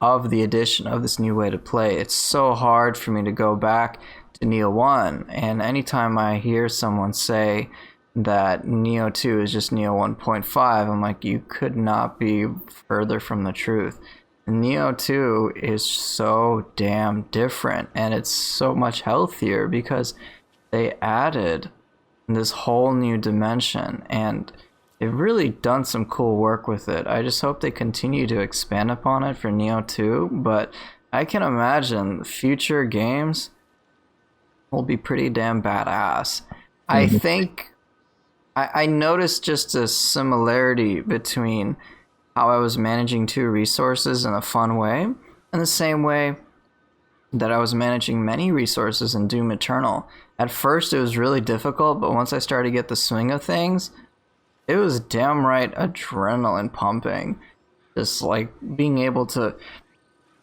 of the addition of this new way to play. It's so hard for me to go back to Nioh 1, and anytime I hear someone say that Nioh 2 is just Nioh 1.5, I'm like, you could not be further from the truth. Nioh 2 is so damn different, and it's so much healthier because they added this whole new dimension, and they've really done some cool work with it. I just hope they continue to expand upon it for Nioh 2, but I can imagine future games will be pretty damn badass. I think I noticed just a similarity between how I was managing two resources in a fun way, in the same way that I was managing many resources in Doom Eternal. At first, it was really difficult, but once I started to get the swing of things, it was damn right adrenaline pumping. Just like being able to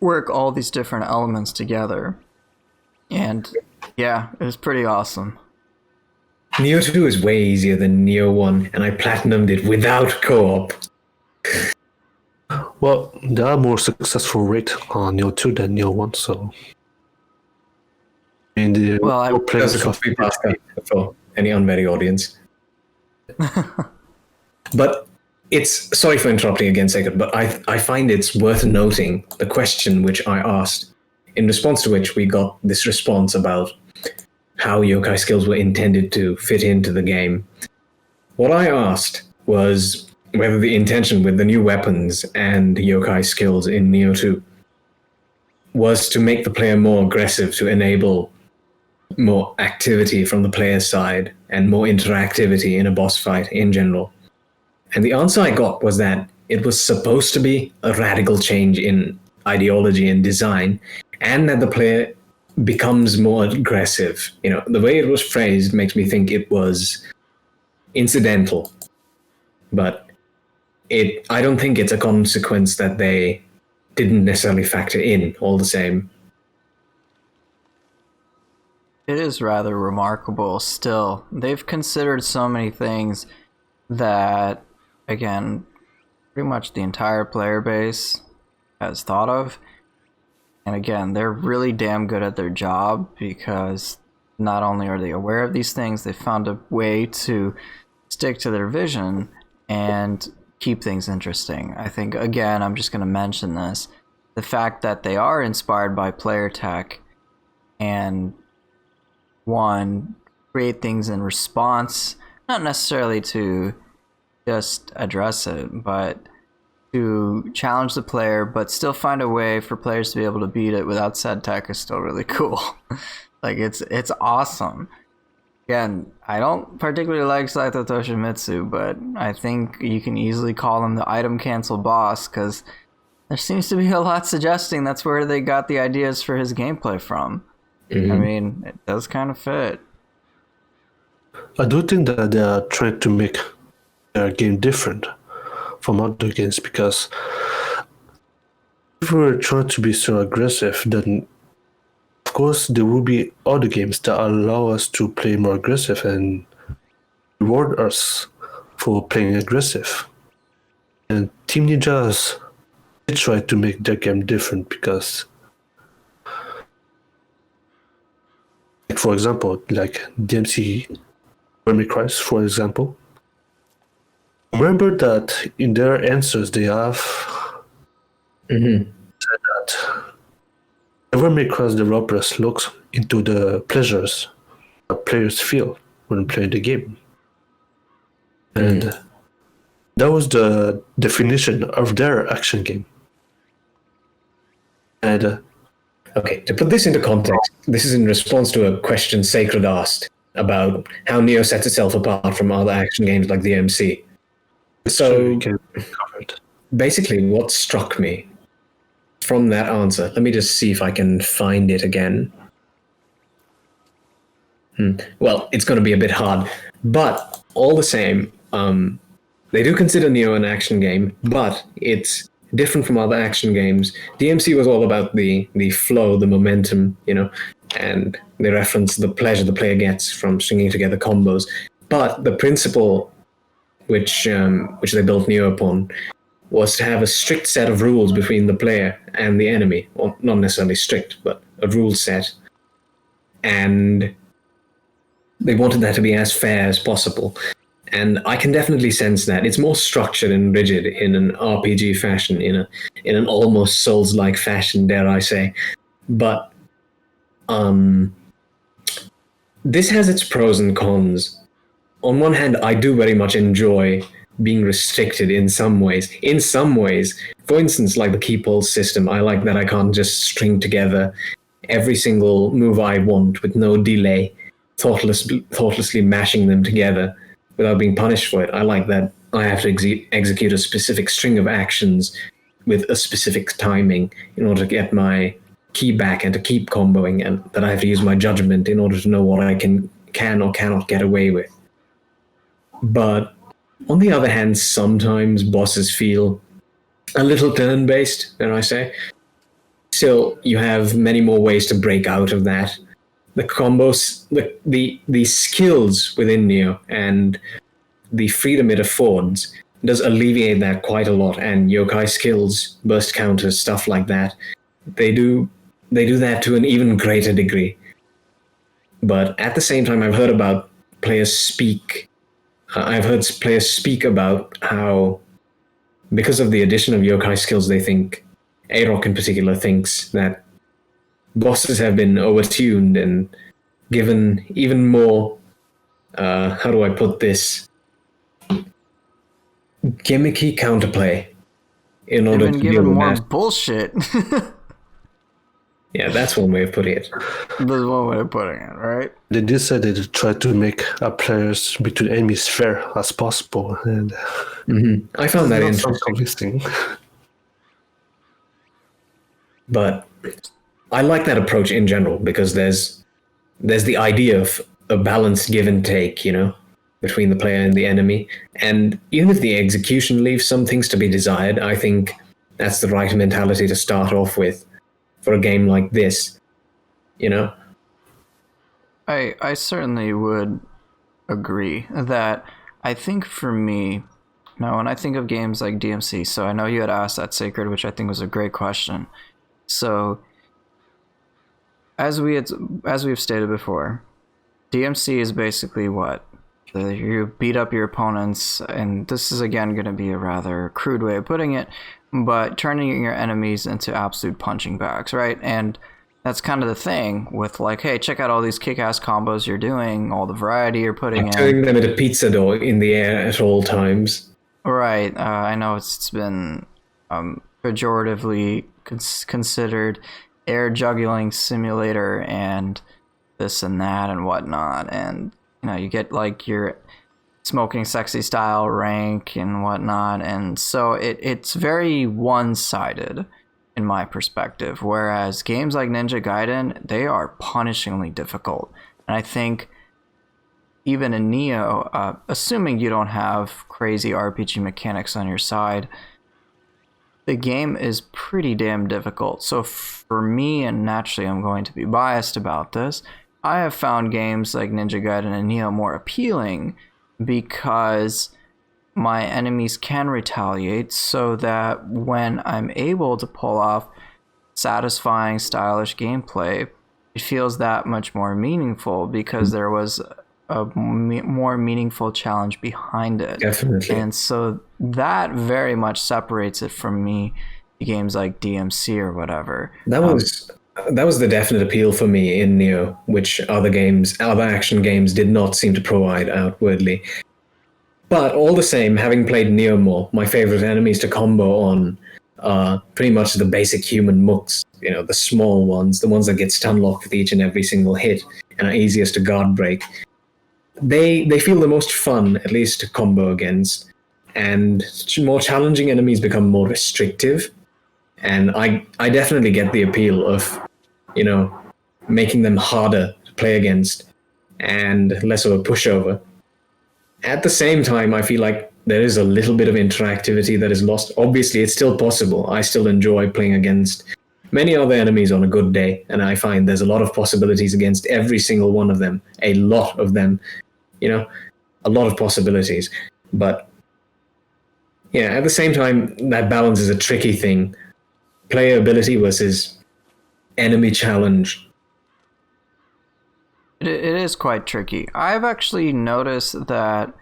work all these different elements together. And yeah, it was pretty awesome. Nioh 2 is way easier than Nioh 1, and I platinumed it without co-op. Well, there are more successful rate on Nioh 2 than Nioh 1, so... In the That's a complete pasta for any unwary audience. But it's... Sorry for interrupting again, Sacred, but I find it's worth noting the question which I asked, in response to which we got this response about how yokai skills were intended to fit into the game. What I asked was whether the intention with the new weapons and yokai skills in Nioh 2 was to make the player more aggressive, to enable more activity from the player's side and more interactivity in a boss fight in general. And the answer I got was that it was supposed to be a radical change in ideology and design, and that the player becomes more aggressive. You know, the way it was phrased makes me think it was incidental, but I don't think it's a consequence that they didn't necessarily factor in all the same. It is rather remarkable still. They've considered so many things that, again, pretty much the entire player base has thought of. And again, they're really damn good at their job, because not only are they aware of these things, they found a way to stick to their vision and keep things interesting. I think, again, I'm just going to mention this. The fact that they are inspired by player tech and, one, create things in response, not necessarily to just address it, but to challenge the player, but still find a way for players to be able to beat it without said tech is still really cool. Like, it's awesome. Again, I don't particularly like Saito Toshimitsu, but I think you can easily call him the item cancel boss, because there seems to be a lot suggesting that's where they got the ideas for his gameplay from. I mean, it does kind of fit. I do think that they are trying to make their game different from other games, because if we're trying to be so aggressive, then of course there will be other games that allow us to play more aggressive and reward us for playing aggressive. And Team Ninjas, they try to make their game different, because, like, for example, like DMC Vermi Christ, for example. Remember that in their answers they have said that Never May Cross developers look into the pleasures that players feel when playing the game. And that was the definition of their action game. And okay, to put this into context, this is in response to a question Sacred asked about how Nioh sets itself apart from other action games like the MC. So basically what struck me from that answer, let me just see if I can find it again. Well, it's going to be a bit hard, but all the same, they do consider Nioh an action game, but it's different from other action games. DMC was all about the flow, the momentum, you know, and they reference the pleasure the player gets from stringing together combos. But the principle which they built Nioh upon was to have a strict set of rules between the player and the enemy. Well, not necessarily strict, but a rule set. And they wanted that to be as fair as possible. And I can definitely sense that. It's more structured and rigid in an RPG fashion, in an almost Souls-like fashion, dare I say. But this has its pros and cons. On one hand, I do very much enjoy being restricted in some ways. In some ways, for instance, like the key pulse system, I like that I can't just string together every single move I want with no delay, thoughtlessly mashing them together without being punished for it. I like that I have to execute a specific string of actions with a specific timing in order to get my key back and to keep comboing, and that I have to use my judgment in order to know what I can or cannot get away with. But on the other hand, sometimes bosses feel a little turn-based, dare I say. Still, you have many more ways to break out of that. The combos, the skills within Nioh and the freedom it affords does alleviate that quite a lot. And yokai skills, burst counters, stuff like that, they do that to an even greater degree. But at the same time, I've heard players speak about how, because of the addition of yokai skills, they think, A-Rock in particular thinks that bosses have been overtuned and given even more, how do I put this, gimmicky counterplay in order to deal with more that. bullshit. Yeah, that's one way of putting it. That's one way of putting it, right? They did say they try to make our players between enemies fair as possible, and I found that interesting. convincing. But I like that approach in general because there's the idea of a balanced give and take, between the player and the enemy. And even if the execution leaves some things to be desired, I think that's the right mentality to start off with for a game like this, I certainly would agree that I think for me, now when I think of games like DMC, so I know you had asked that, Sacred, which I think was a great question. So as we've stated before, DMC is basically what? You beat up your opponents, and this is again going to be a rather crude way of putting it, but turning your enemies into absolute punching bags, right? And that's kind of the thing with like, hey, check out all ththese kick-ass combos you're doing, all the variety you're putting in. Turning them into pizza dough in the air at all times. Right. I know it's been pejoratively considered air juggling simulator and this and that and whatnot, and you get like your smoking sexy style rank and whatnot, and so it's very one-sided in my perspective, whereas games like Ninja Gaiden, they are punishingly difficult. And I think even in Nioh, assuming you don't have crazy RPG mechanics on your side, the game is pretty damn difficult. So for me, and naturally I'm going to be biased about this, I have found games like Ninja Gaiden and Nioh more appealing because my enemies can retaliate, so that when I'm able to pull off satisfying, stylish gameplay, it feels that much more meaningful because there was a more meaningful challenge behind it. Definitely. And so that very much separates it from me, games like DMC or whatever. That was the definite appeal for me in Nioh, which other action games did not seem to provide outwardly. But all the same, having played Nioh more, my favorite enemies to combo on are pretty much the basic human mooks, the small ones, the ones that get stun locked with each and every single hit and are easiest to guard break. They feel the most fun, at least to combo against, and more challenging enemies become more restrictive. And I definitely get the appeal of, making them harder to play against and less of a pushover. At the same time, I feel like there is a little bit of interactivity that is lost. Obviously, it's still possible. I still enjoy playing against many other enemies on a good day, and I find there's a lot of possibilities against every single one of them. A lot of them, a lot of possibilities. But yeah, at the same time, that balance is a tricky thing. Player ability versus enemy challenge. It is quite tricky. I've actually noticed that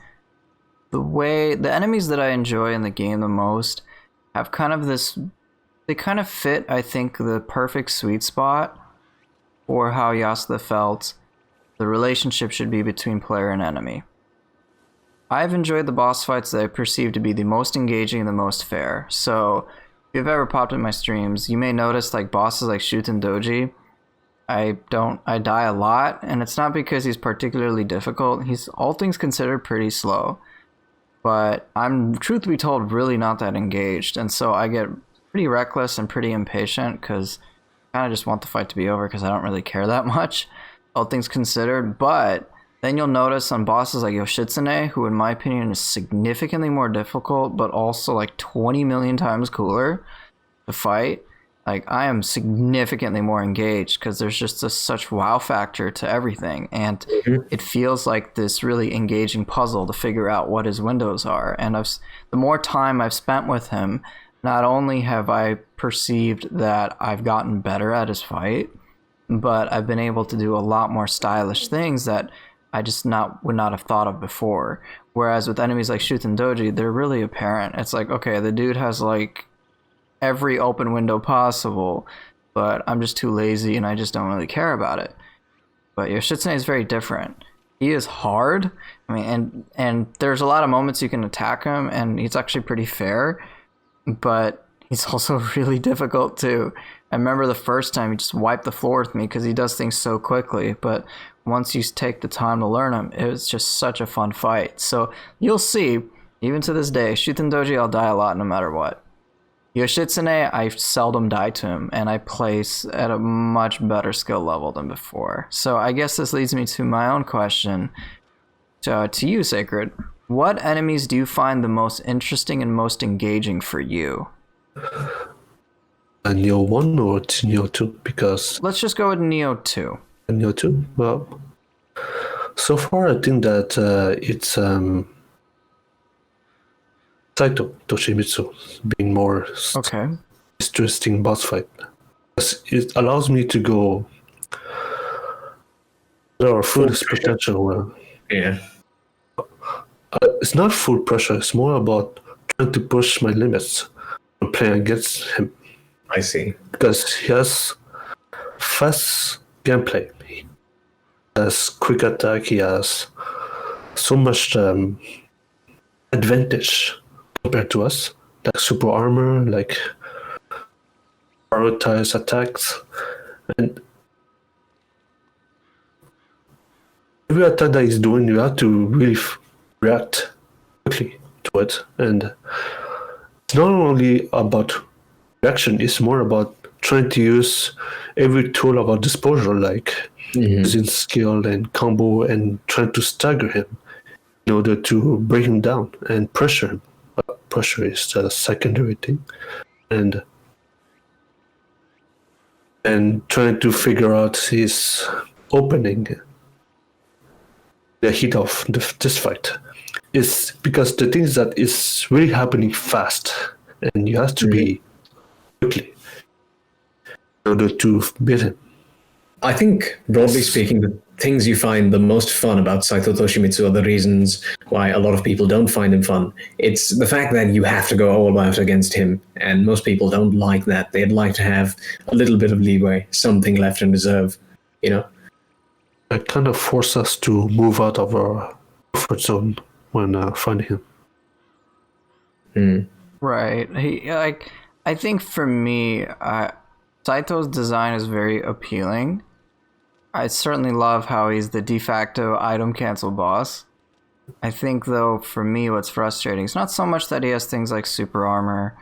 the enemies that I enjoy in the game the most have kind of they kind of fit, I think, the perfect sweet spot for how Yasuda felt the relationship should be between player and enemy. I've enjoyed the boss fights that I perceive to be the most engaging and the most fair. So if you've ever popped in my streams, you may notice like bosses like Shuten Doji, I die a lot, and it's not because he's particularly difficult. He's, all things considered, pretty slow. But I'm, truth be told, really not that engaged, and so I get pretty reckless and pretty impatient because I kind of just want the fight to be over because I don't really care that much, all things considered. But then you'll notice on bosses like Yoshitsune, who in my opinion is significantly more difficult, but also like 20 million times cooler to fight. Like, I am significantly more engaged because there's just such wow factor to everything. And it feels like this really engaging puzzle to figure out what his windows are. And the more time I've spent with him, not only have I perceived that I've gotten better at his fight, but I've been able to do a lot more stylish things that I just would not have thought of before. Whereas with enemies like Shuten Doji, they're really apparent. It's like, okay, the dude has like every open window possible, but I'm just too lazy and I just don't really care about it. But Yoshitsune is very different. He is hard. I mean, and there's a lot of moments you can attack him, and he's actually pretty fair, but he's also really difficult too. I remember the first time he just wiped the floor with me because he does things so quickly, but once you take the time to learn him, it was just such a fun fight. So you'll see, even to this day, Shuten Doji, I'll die a lot no matter what. Yoshitsune, I seldom die to him, and I place at a much better skill level than before. So I guess this leads me to my own question to you, Sacred. What enemies do you find the most interesting and most engaging for you? Nioh 1 or Nioh 2? Because... Let's just go with Nioh 2. Nioh 2? Well, so far I think that it's... Saito Toshimitsu being more interesting boss fight. It allows me to go or fullest potential. Yeah. It's not full pressure. It's more about trying to push my limits and playing against him. I see. Because he has fast gameplay. He has quick attack. He has so much advantage compared to us, like super armor, like prioritize attacks, and every attack that he's doing, you have to really react quickly to it. And it's not only about reaction; it's more about trying to use every tool at our disposal, like using skill and combo, and trying to stagger him in order to bring him down and pressure him. Pressure is the secondary thing, and trying to figure out his opening, the heat of this fight, is because the thing is that it's really happening fast, and you have to be quickly in order to beat him. I think, broadly speaking, the things you find the most fun about Saito Toshimitsu are the reasons why a lot of people don't find him fun. It's the fact that you have to go all out against him, and most people don't like that. They'd like to have a little bit of leeway, something left in reserve, you know? It kind of forces us to move out of our comfort zone when finding him. Right. I think for me, Saito's design is very appealing. I certainly love how he's the de facto item cancel boss. I think, though, for me, what's frustrating is not so much that he has things like super armor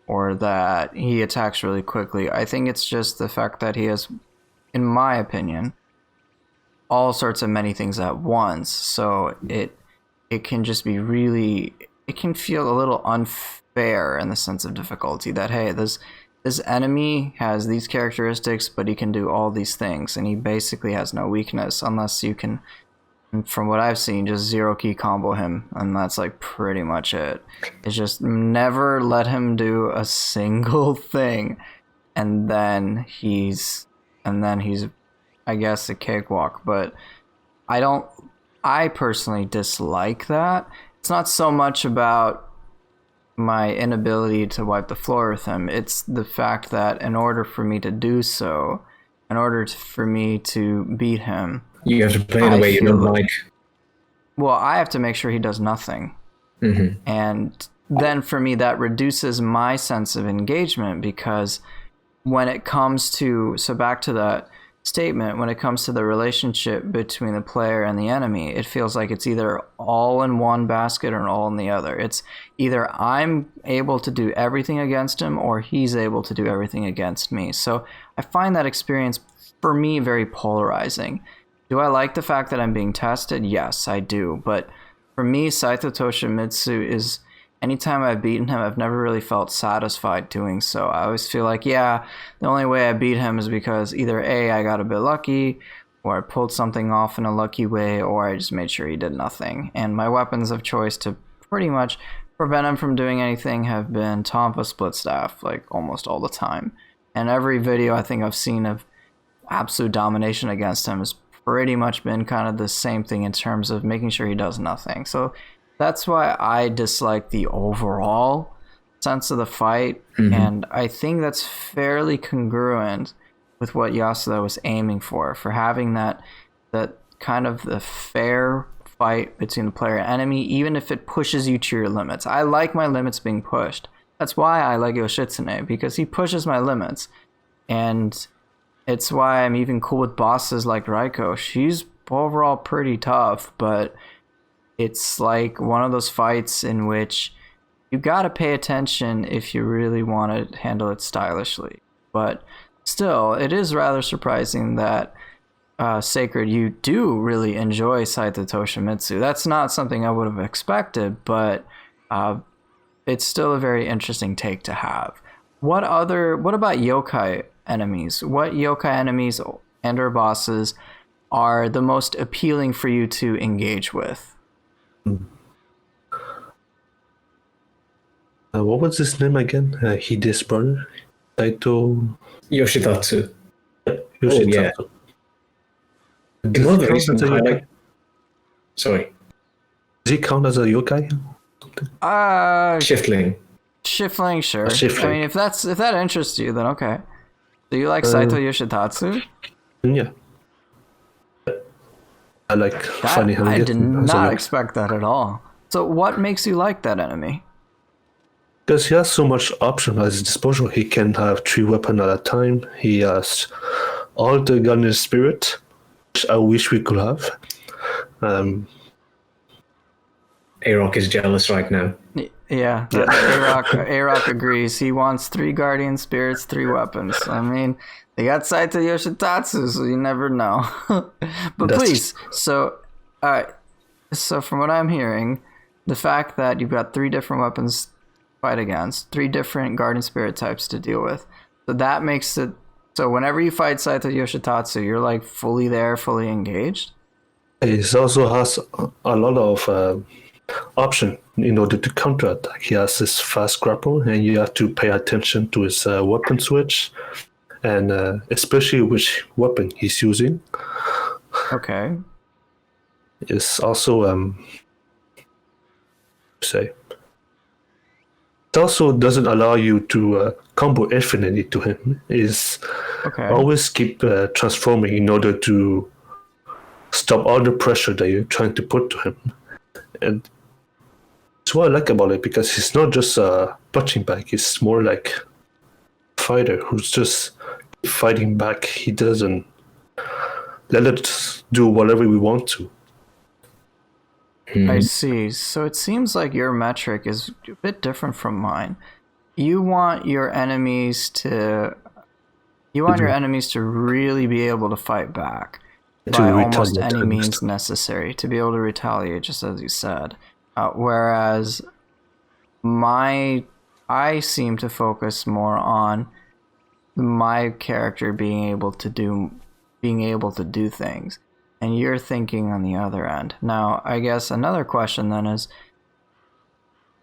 or that he attacks really quickly. I think it's just the fact that he has, in my opinion, all sorts of many things at once. So it can just be really, it can feel a little unfair in the sense of difficulty that, hey, this enemy has these characteristics, but he can do all these things, and he basically has no weakness unless you can, from what I've seen, just zero key combo him, and that's like pretty much it. It's just never let him do a single thing, and then he's I guess a cakewalk. But I personally dislike that. It's not so much about my inability to wipe the floor with him. It's the fact that in order for me to do so, for me to beat him, you have to play in a way you don't like. well, I have to make sure he does nothing. Mm-hmm. And then for me, that reduces my sense of engagement, because when it comes to, so back to that statement, when it comes to the relationship between the player and the enemy, it feels like it's either all in one basket or all in the other. It's either I'm able to do everything against him or he's able to do everything against me. So I find that experience for me very polarizing. Do I like the fact that I'm being tested? Yes, I do. But for me, Saito Toshimitsu is, anytime I've beaten him, I've never really felt satisfied doing so. I always feel like, yeah, the only way I beat him is because either A, I got a bit lucky, or I pulled something off in a lucky way, or I just made sure he did nothing. And my weapons of choice to pretty much prevent him from doing anything have been Tonfa Split Staff, like almost all the time. And every video I think I've seen of absolute domination against him has pretty much been kind of the same thing in terms of making sure he does nothing. So that's why I dislike the overall sense of the fight, and I think that's fairly congruent with what Yasuda was aiming for having that kind of the fair fight between the player and enemy, even if it pushes you to your limits. I like my limits being pushed. That's why I like Yoshitsune, because he pushes my limits, and it's why I'm even cool with bosses like Raiko. She's overall pretty tough, but it's like one of those fights in which you gotta pay attention if you really want to handle it stylishly. But still, it is rather surprising that Sacred, you do really enjoy Saito Toshimitsu. That's not something I would have expected, but it's still a very interesting take to have. What about yokai enemies? What yokai enemies and or bosses are the most appealing for you to engage with? What was his name again? Hide's brother? Saito Yoshitatsu. Yoshitsatsu. Oh, yeah. In one of the recent highlight... Sorry. Does he count as a yokai? Shiftling. Shiftling, sure. Shiftling. I mean, if that interests you, then okay. Do you like Saito Yoshitatsu? Yeah. I like funny how I did not expect that at all. So what makes you like that enemy? Because he has so much option at his disposal. He can have 3 weapons at a time. He has all the gun spirit, which I wish we could have. A-Rock is jealous right now. Yeah. A-Rock agrees. He wants 3 guardian spirits, 3 weapons. I mean, they got Saito Yoshitatsu, so you never know. But please, so from what I'm hearing, the fact that you've got 3 different weapons to fight against, 3 different guardian spirit types to deal with, so that makes it so whenever you fight Saito Yoshitatsu, you're like fully there, fully engaged. He also has a lot of option in order to counterattack. He has this fast grapple, and you have to pay attention to his weapon switch, and especially which weapon he's using. Okay. It's also it also doesn't allow you to combo infinitely to him. Is always keep transforming in order to stop all the pressure that you're trying to put to him. And that's what I like about it, because he's not just a punching bag. He's more like a fighter who's just fighting back. He doesn't let us do whatever we want to. I see. So it seems like your metric is a bit different from mine. You want your enemies to really be able to fight back by almost any means necessary, to be able to retaliate, just as you said. Whereas I seem to focus more on my character being able to do things, and you're thinking on the other end. Now, I guess another question then is,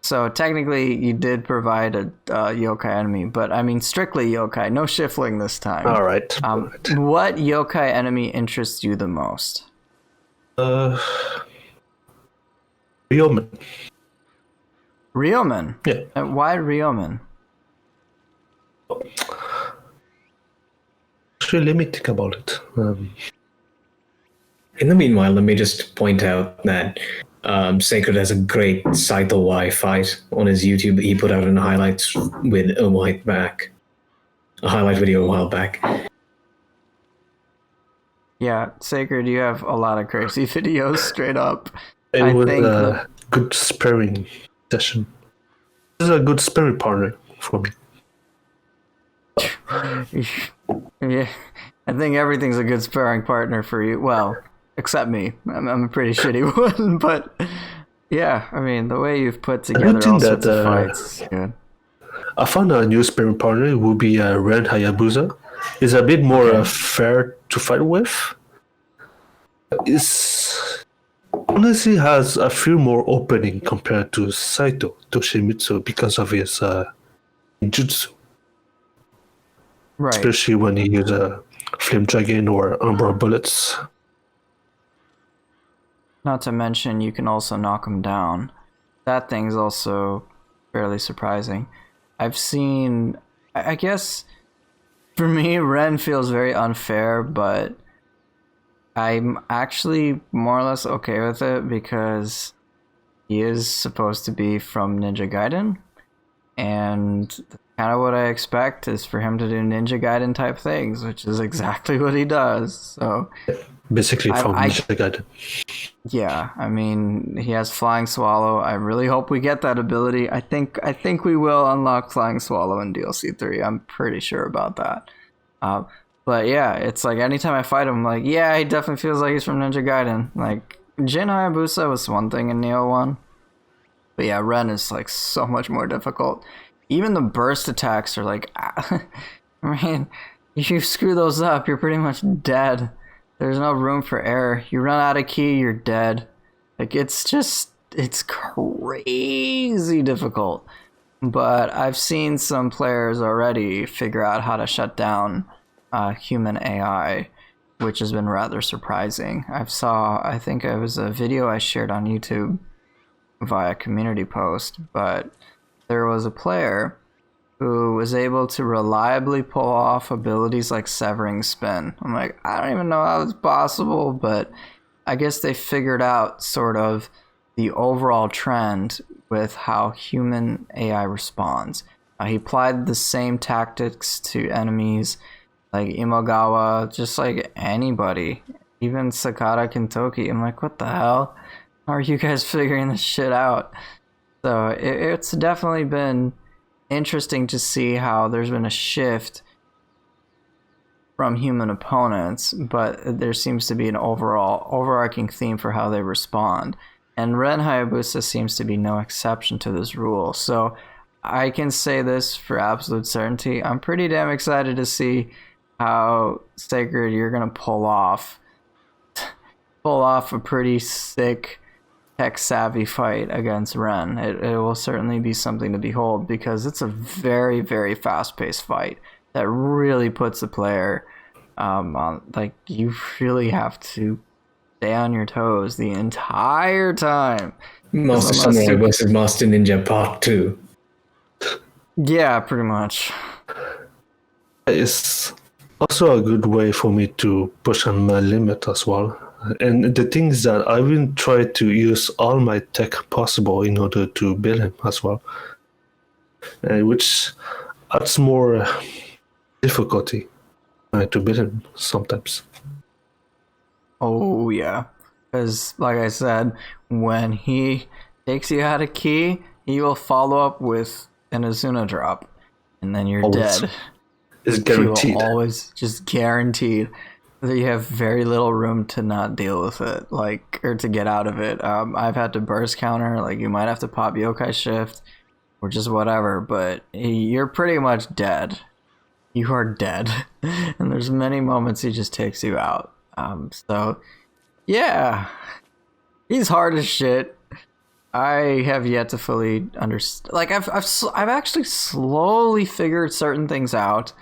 so technically you did provide a yokai enemy, but I mean strictly yokai, no shiftling this time. All right. What yokai enemy interests you the most? Ryomen. Ryomen? Yeah. And why Ryomen? Actually, let me think about it. In the meanwhile, let me just point out that Sacred has a great Saito Y fight on his YouTube. He put out an highlights with a highlight video a while back. Yeah, Sacred, you have a lot of crazy videos straight up. It was a good sparring session. This is a good sparring partner for me. Yeah, I think everything's a good sparring partner for you. Well, except me. I'm a pretty shitty one, but yeah, I mean, the way you've put together all sorts of fights is good. I found a new sparring partner will be Ren Hayabusa. He's a bit more fair to fight with. It's honestly has a few more opening compared to Saito Toshimitsu because of his jutsu. Right. Especially when he uses Flame Dragon or Umbra Bullets. Not to mention, you can also knock him down. That thing's also fairly surprising. I've seen... I guess, for me, Ren feels very unfair, but I'm actually more or less okay with it because he is supposed to be from Ninja Gaiden, and kind of what I expect is for him to do Ninja Gaiden type things, which is exactly what he does. So basically from Ninja Gaiden. Yeah, I mean, he has Flying Swallow. I really hope we get that ability. I think we will unlock Flying Swallow in DLC 3. I'm pretty sure about that. But yeah, it's like anytime I fight him, I'm like, yeah, he definitely feels like he's from Ninja Gaiden. Like, Jin Hayabusa was one thing in Nioh 1. But yeah, Ren is like so much more difficult. Even the burst attacks are like, I mean, if you screw those up, you're pretty much dead. There's no room for error. You run out of ki, you're dead. Like, it's crazy difficult. But I've seen some players already figure out how to shut down human AI, which has been rather surprising. I think it was a video I shared on YouTube via community post, but there was a player who was able to reliably pull off abilities like Severing Spin. I'm like, I don't even know how it's possible, but I guess they figured out sort of the overall trend with how human AI responds. He applied the same tactics to enemies like Imagawa, just like anybody, even Sakata Kintoki. I'm like, what the hell? How are you guys figuring this shit out? So it's definitely been interesting to see how there's been a shift from human opponents, but there seems to be an overarching theme for how they respond. And Ren Hayabusa seems to be no exception to this rule. So I can say this for absolute certainty. I'm pretty damn excited to see how Sacred you're going to pull off a pretty sick tech-savvy fight against Ren. It will certainly be something to behold because it's a very, very fast-paced fight that really puts the player on. Like, you really have to stay on your toes the entire time. Master Samurai versus Master Ninja Part 2. Yeah, pretty much. It's also a good way for me to push on my limit as well. And the thing is that I will try to use all my tech possible in order to build him as well, which adds more difficulty to build him sometimes. Oh yeah, because like I said, when he takes you out of ki, he will follow up with an Azuna drop, and then you're dead. It's guaranteed. Always just guaranteed. You have very little room to not deal with it, or to get out of it. I've had to burst counter, you might have to pop Yokai Shift, or just whatever, but you're pretty much dead. You are dead. And there's many moments he just takes you out. So, yeah. He's hard as shit. I have yet to fully understand. I've actually slowly figured certain things out,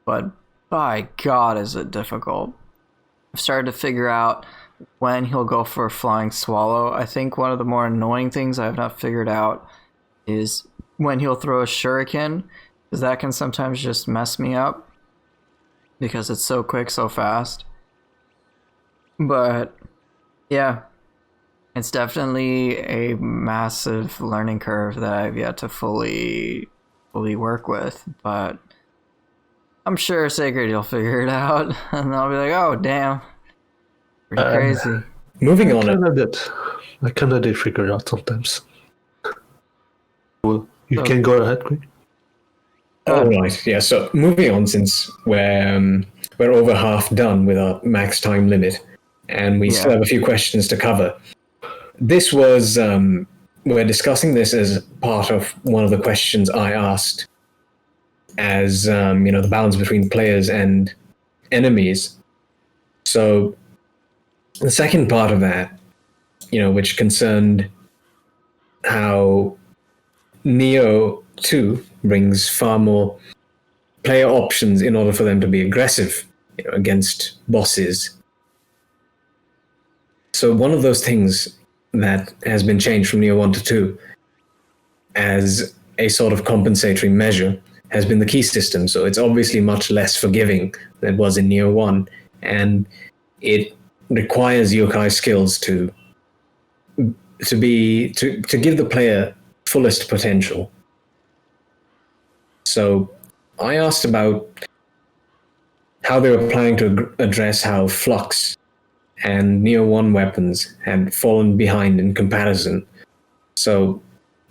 but by God, is it difficult. I've started to figure out when he'll go for a Flying Swallow. I think one of the more annoying things I have not figured out is when he'll throw a Shuriken, because that can sometimes just mess me up because it's so quick, so fast. But Yeah, it's definitely a massive learning curve that I've yet to fully work with, but I'm sure Sacred will figure it out, and I'll be like, oh damn, pretty crazy. Moving on. I kind of did figure it out sometimes. Well, you can go ahead, Greg. All right, yeah. So moving on, since we're over half done with our max time limit, and we still have a few questions to cover. This was we're discussing this as part of one of the questions I asked, as the balance between players and enemies. So the second part of that, which concerned how Nioh 2 brings far more player options in order for them to be aggressive, against bosses. So one of those things that has been changed from Nioh 1 to 2 as a sort of compensatory measure has been the key system. So it's obviously much less forgiving than it was in Nioh 1, and it requires yokai skills to give the player fullest potential. So I asked about how they were planning to address how Flux and Nioh 1 weapons had fallen behind in comparison. So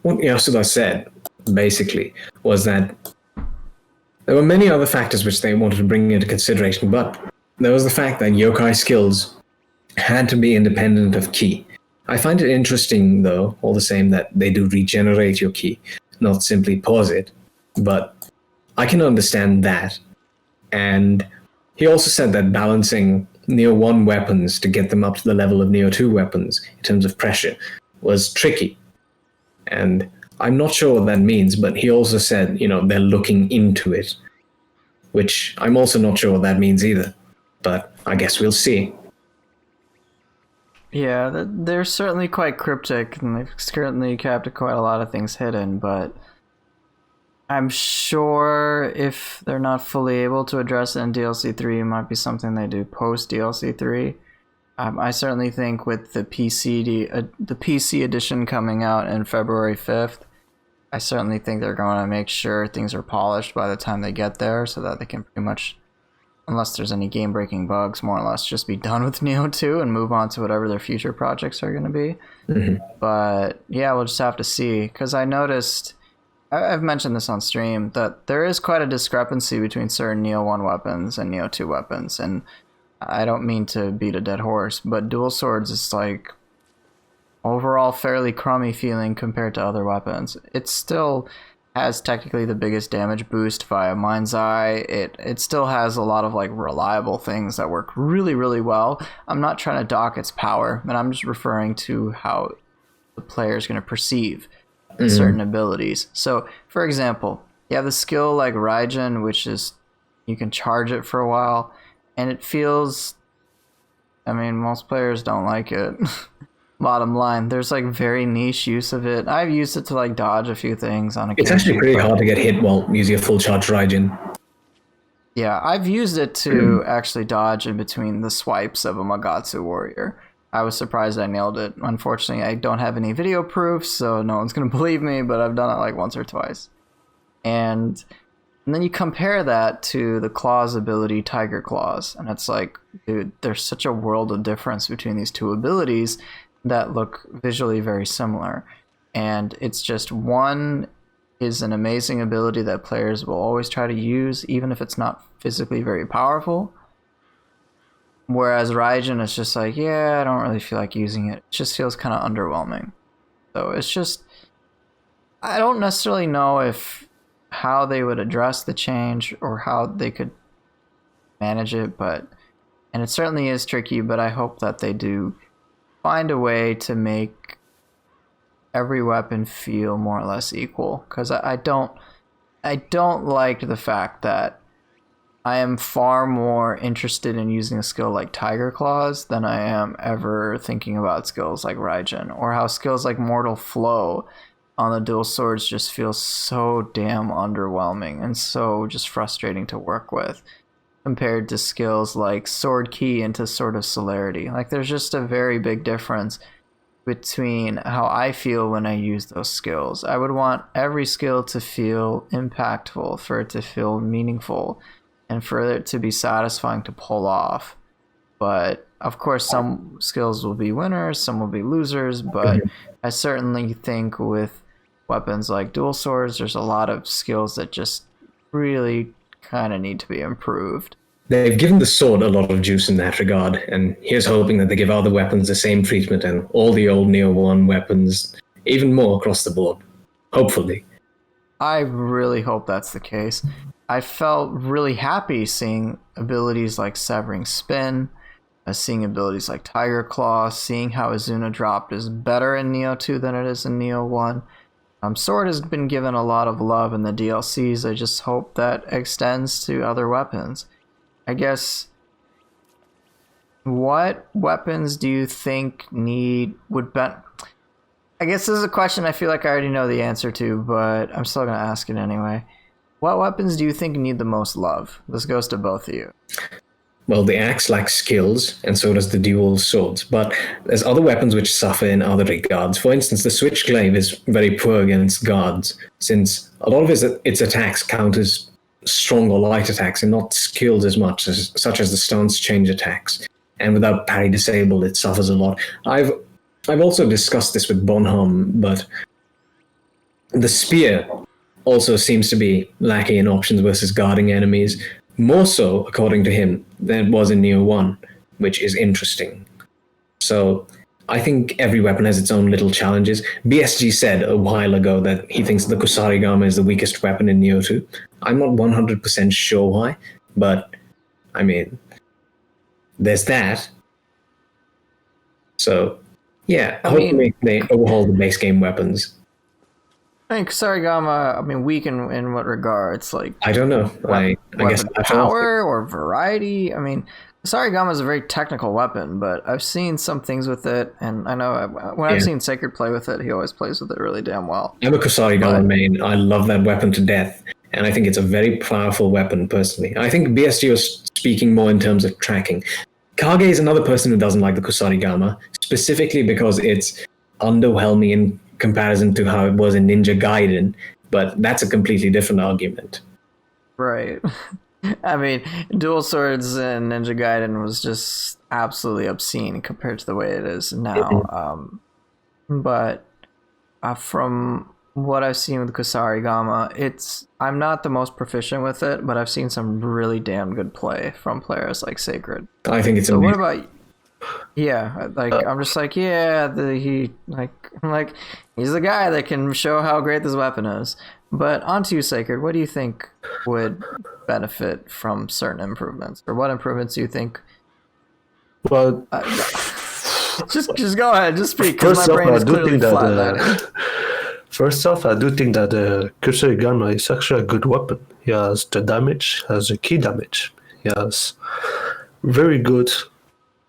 what Yasuda said, basically, was that there were many other factors which they wanted to bring into consideration, but there was the fact that yokai skills had to be independent of ki. I find it interesting, though, all the same, that they do regenerate your ki, not simply pause it, but I can understand that. And he also said that balancing Nioh 1 weapons to get them up to the level of Nioh 2 weapons in terms of pressure was tricky. And I'm not sure what that means, but he also said, they're looking into it, which I'm also not sure what that means either. But I guess we'll see. Yeah, they're certainly quite cryptic, and they've certainly kept quite a lot of things hidden, but I'm sure if they're not fully able to address it in DLC 3, it might be something they do post DLC 3. I certainly think with the PC edition coming out in February 5th, I certainly think they're going to make sure things are polished by the time they get there, so that they can pretty much, unless there's any game-breaking bugs, more or less just be done with Nioh 2 and move on to whatever their future projects are going to be. Mm-hmm. But yeah, we'll just have to see, because I noticed, I've mentioned this on stream, that there is quite a discrepancy between certain Nioh 1 weapons and Nioh 2 weapons, and I don't mean to beat a dead horse, but dual swords is like overall fairly crummy feeling compared to other weapons. It still has technically the biggest damage boost via Mind's Eye. It still has a lot of like reliable things that work really, really well. I'm not trying to dock its power, but I'm just referring to how the player is going to perceive certain abilities. So, for example, you have the skill like Raijin, which is you can charge it for a while, and it feels, I mean, most players don't like it. Bottom line, there's like very niche use of it. I've used it to like dodge a few things on occasion. It's actually pretty hard to get hit while using a full charge Raijin. Yeah, I've used it to actually dodge in between the swipes of a Magatsu warrior. I was surprised I nailed it. Unfortunately, I don't have any video proof, so no one's going to believe me, but I've done it like once or twice. And then you compare that to the Claws ability, Tiger Claws, and it's like, dude, there's such a world of difference between these two abilities that look visually very similar. And it's just, one is an amazing ability that players will always try to use, even if it's not physically very powerful. Whereas Raijin is just like, yeah, I don't really feel like using it. It just feels kind of underwhelming. So it's just, I don't necessarily know if how they would address the change or how they could manage it, and it certainly is tricky, but I hope that they do find a way to make every weapon feel more or less equal, because I don't like the fact that I am far more interested in using a skill like Tiger Claws than I am ever thinking about skills like Raijin, or how skills like Mortal Flow on the dual swords just feel so damn underwhelming and so just frustrating to work with. compared to skills like Sword Key into Sword of Celerity. Like, there's just a very big difference between how I feel when I use those skills. I would want every skill to feel impactful, for it to feel meaningful, and for it to be satisfying to pull off. But of course, some skills will be winners, some will be losers, but I certainly think with weapons like dual swords, there's a lot of skills that just really kind of need to be improved. They've given the sword a lot of juice in that regard, and here's hoping that they give other weapons the same treatment and all the old Nioh 1 weapons even more across the board. Hopefully. I really hope that's the case. I felt really happy seeing abilities like Severing Spin, seeing abilities like Tiger Claw, seeing how Azuna dropped is better in Nioh 2 than it is in Nioh 1. Sword has been given a lot of love in the DLCs. I just hope that extends to other weapons. I guess, what weapons do you think I guess this is a question I feel like I already know the answer to, but I'm still going to ask it anyway. What weapons do you think need the most love? This goes to both of you. Well, the axe lacks skills, and so does the dual swords, but there's other weapons which suffer in other regards. For instance, the Switchglaive is very poor against guards, since a lot of its attacks count as strong or light attacks and not skills as much, such as the stance change attacks. And without parry disabled, it suffers a lot. I've also discussed this with Bonhomme, but the spear also seems to be lacking in options versus guarding enemies. More so, according to him, than it was in Nioh 1, which is interesting. So I think every weapon has its own little challenges. BSG said a while ago that he thinks the Kusarigama is the weakest weapon in Nioh 2. I'm not 100% sure why, but I mean, there's that. So, yeah, hopefully they overhaul the base game weapons. I think Kusarigama, weak in what regards? Like, I don't know. I guess power or variety. Kusarigama is a very technical weapon, but I've seen some things with it, and I know when I've seen Sacred play with it, he always plays with it really damn well. I'm a Kusarigama main. I love that weapon to death, and I think it's a very powerful weapon, personally. I think BSG was speaking more in terms of tracking. Kage is another person who doesn't like the Kusarigama, specifically because it's underwhelming in comparison to how it was in Ninja Gaiden, but that's a completely different argument. Right. Dual swords in Ninja Gaiden was just absolutely obscene compared to the way it is now. But from what I've seen with Kusarigama, I'm not the most proficient with it, but I've seen some really damn good play from players like Sacred. I think it's so. Amazing. What about? Yeah, I'm just like, he's the guy that can show how great this weapon is. But onto you, Sacred. What do you think would benefit from certain improvements, or what improvements do you think? Well, just go ahead, just speak. Because my brain is clearly flat. First off, I do think that the Kusarigama is actually a good weapon. He has the damage, has the key damage. He has very good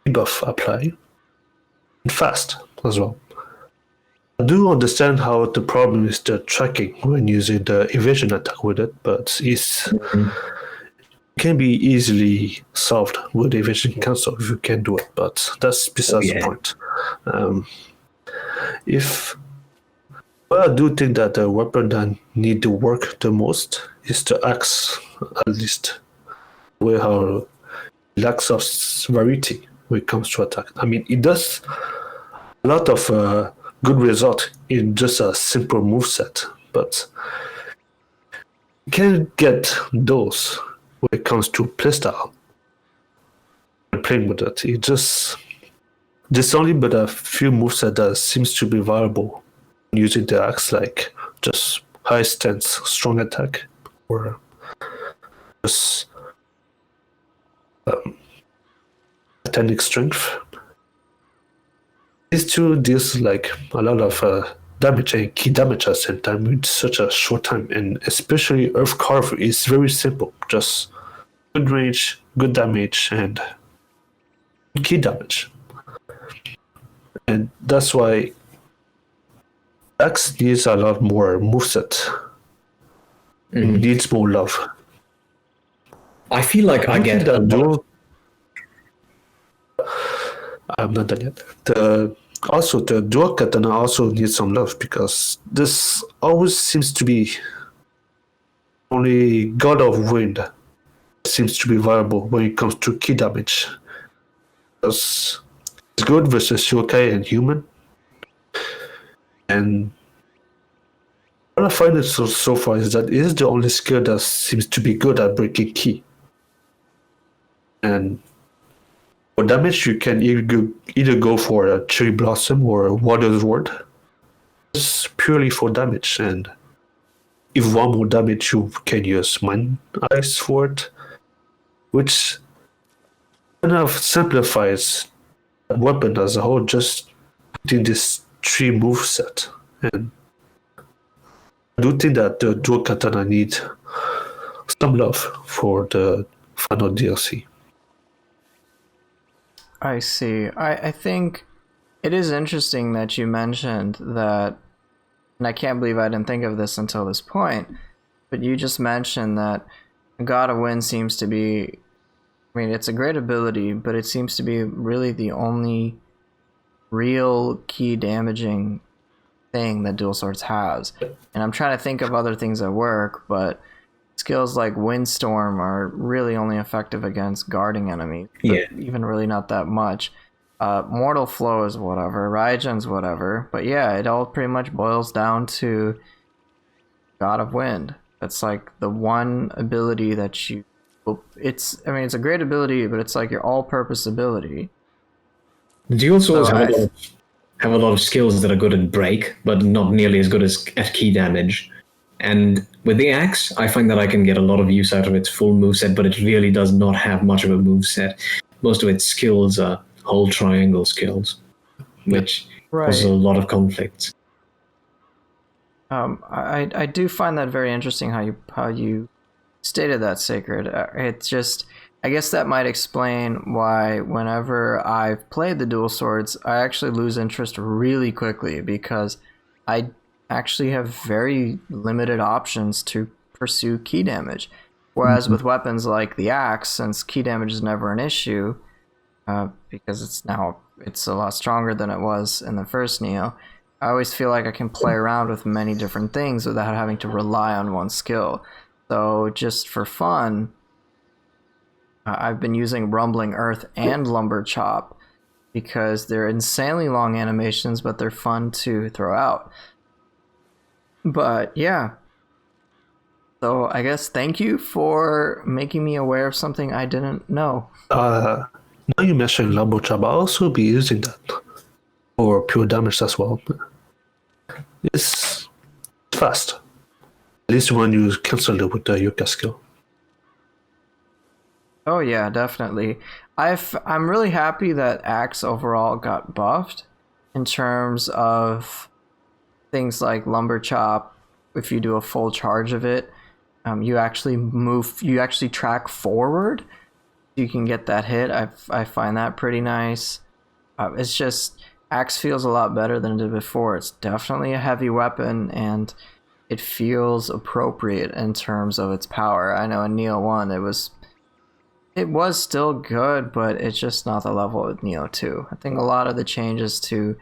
debuff apply, and fast as well. I do understand how the problem is the tracking when using the evasion attack with it, but it can be easily solved with evasion cancel if you can do it, but that's besides the point. I do think that the weapon that need to work the most is the axe, at least, where how lacks of variety when it comes to attack. It does a lot of good result in just a simple moveset, but you can get those when it comes to playstyle. Playing with it, there's only but a few moveset that seems to be viable using the axe, like just high stance, strong attack, or just technique strength. These two deals like a lot of damage and key damage at the same time in such a short time, and especially Earth Carver is very simple, just good range, good damage, and key damage. And that's why Axe needs a lot more moveset. It needs more love. I feel like I get that dual. I'm not done yet. The dual katana also needs some love because this always seems to be only God of Wind seems to be viable when it comes to key damage. Because it's good versus yokai and human. And what I find it so far is that it is the only skill that seems to be good at breaking key. And for damage, you can either go for a Cherry Blossom or a Water's Word. It's purely for damage, and if one more damage, you can use Mind Ice for it, which kind of simplifies the weapon as a whole, just in this 3 moveset. And I do think that the dual katana need some love for the final DLC. I see. I think it is interesting that you mentioned that, and I can't believe I didn't think of this until this point, but you just mentioned that God of Wind seems to be, I mean, it's a great ability, but it seems to be really the only real key damaging thing that Dual Swords has. And I'm trying to think of other things that work, but skills like Windstorm are really only effective against guarding enemies. Yeah. Even really not that much. Mortal Flow is whatever. Raigen's whatever. But yeah, it all pretty much boils down to God of Wind. That's like the one ability that you... it's a great ability, but it's like your all-purpose ability. Dual Swords have a lot of skills that are good at break, but not nearly as good at key damage. And with the axe, I find that I can get a lot of use out of its full moveset, but it really does not have much of a moveset. Most of its skills are whole triangle skills, which causes a lot of conflicts. I do find that very interesting how you stated that, Sacred. It's just, I guess that might explain why whenever I've played the Dual Swords, I actually lose interest really quickly because I actually have very limited options to pursue key damage. Whereas with weapons like the axe, since key damage is never an issue, because it's a lot stronger than it was in the first Nioh, I always feel like I can play around with many different things without having to rely on one skill. So just for fun, I've been using Rumbling Earth and Lumber Chop because they're insanely long animations, but they're fun to throw out. But yeah, so I guess thank you for making me aware of something I didn't know. Now you mentioned Lumber Chop, I'll also be using that for pure damage as well. It's fast. At least when you cancel it with the Yuka skill. Oh yeah, definitely. I'm really happy that Axe overall got buffed in terms of things like Lumber Chop. If you do a full charge of it, you actually track forward. You can get that hit. I find that pretty nice. It's just Axe feels a lot better than it did before. It's definitely a heavy weapon, and it feels appropriate in terms of its power. I know in Nioh 1 it was still good, but it's just not the level of Nioh 2. I think a lot of the changes to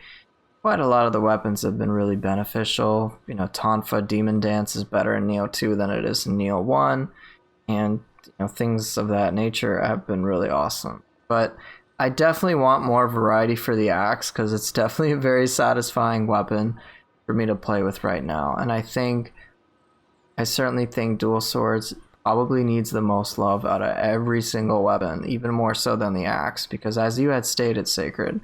quite a lot of the weapons have been really beneficial. You know, Tonfa Demon Dance is better in Nioh 2 than it is in Nioh 1, and things of that nature have been really awesome. But I definitely want more variety for the axe because it's definitely a very satisfying weapon for me to play with right now. And I certainly think Dual Swords probably needs the most love out of every single weapon, even more so than the axe, because as you had stated, Sacred,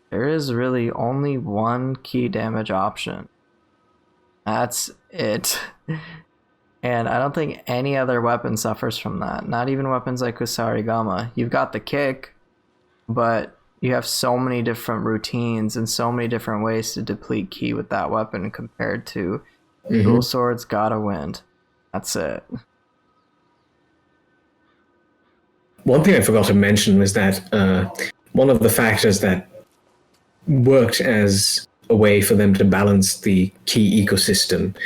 there is really only one key damage option. That's it. And I don't think any other weapon suffers from that. Not even weapons like Kusarigama. You've got the kick, but you have so many different routines and so many different ways to deplete ki with that weapon compared to Dual Swords, God of Wind. That's it. One thing I forgot to mention was that one of the factors that worked as a way for them to balance the key ecosystem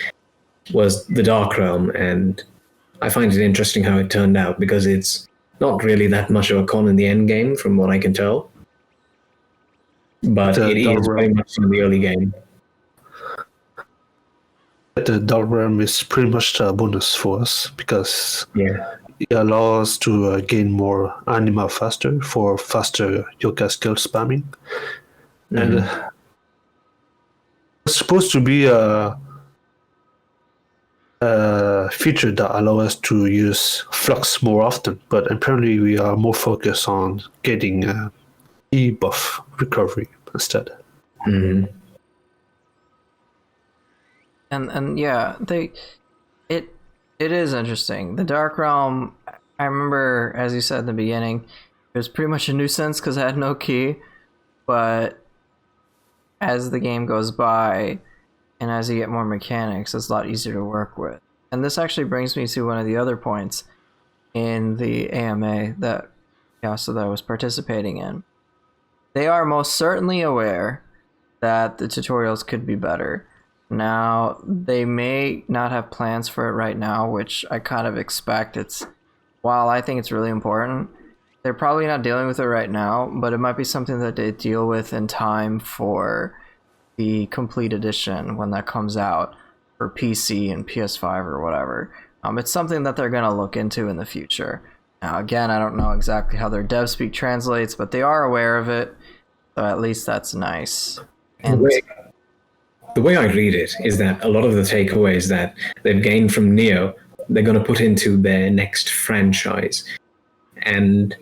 was the Dark Realm, and I find it interesting how it turned out because it's not really that much of a con in the end game, from what I can tell. But it is very much in the early game. The Dark Realm is pretty much a bonus for us because it allows us to gain more anima faster for faster yoga skill spamming. And it's supposed to be a feature that allows us to use flux more often, but apparently we are more focused on getting E buff recovery instead. And yeah, it is interesting. The Dark Realm, I remember, as you said in the beginning, it was pretty much a nuisance because it had no key, but as the game goes by and as you get more mechanics, it's a lot easier to work with. And this actually brings me to one of the other points in the AMA that Yasuda was participating in. They are most certainly aware that the tutorials could be better. Now, they may not have plans for it right now, which I kind of expect. While I think it's really important, they're probably not dealing with it right now, but it might be something that they deal with in time for the complete edition when that comes out for PC and PS5 or whatever. It's something that they're going to look into in the future. Now, again, I don't know exactly how their dev speak translates, but they are aware of it, so at least that's nice. And the way I read it is that a lot of the takeaways that they've gained from Nioh, they're going to put into their next franchise. And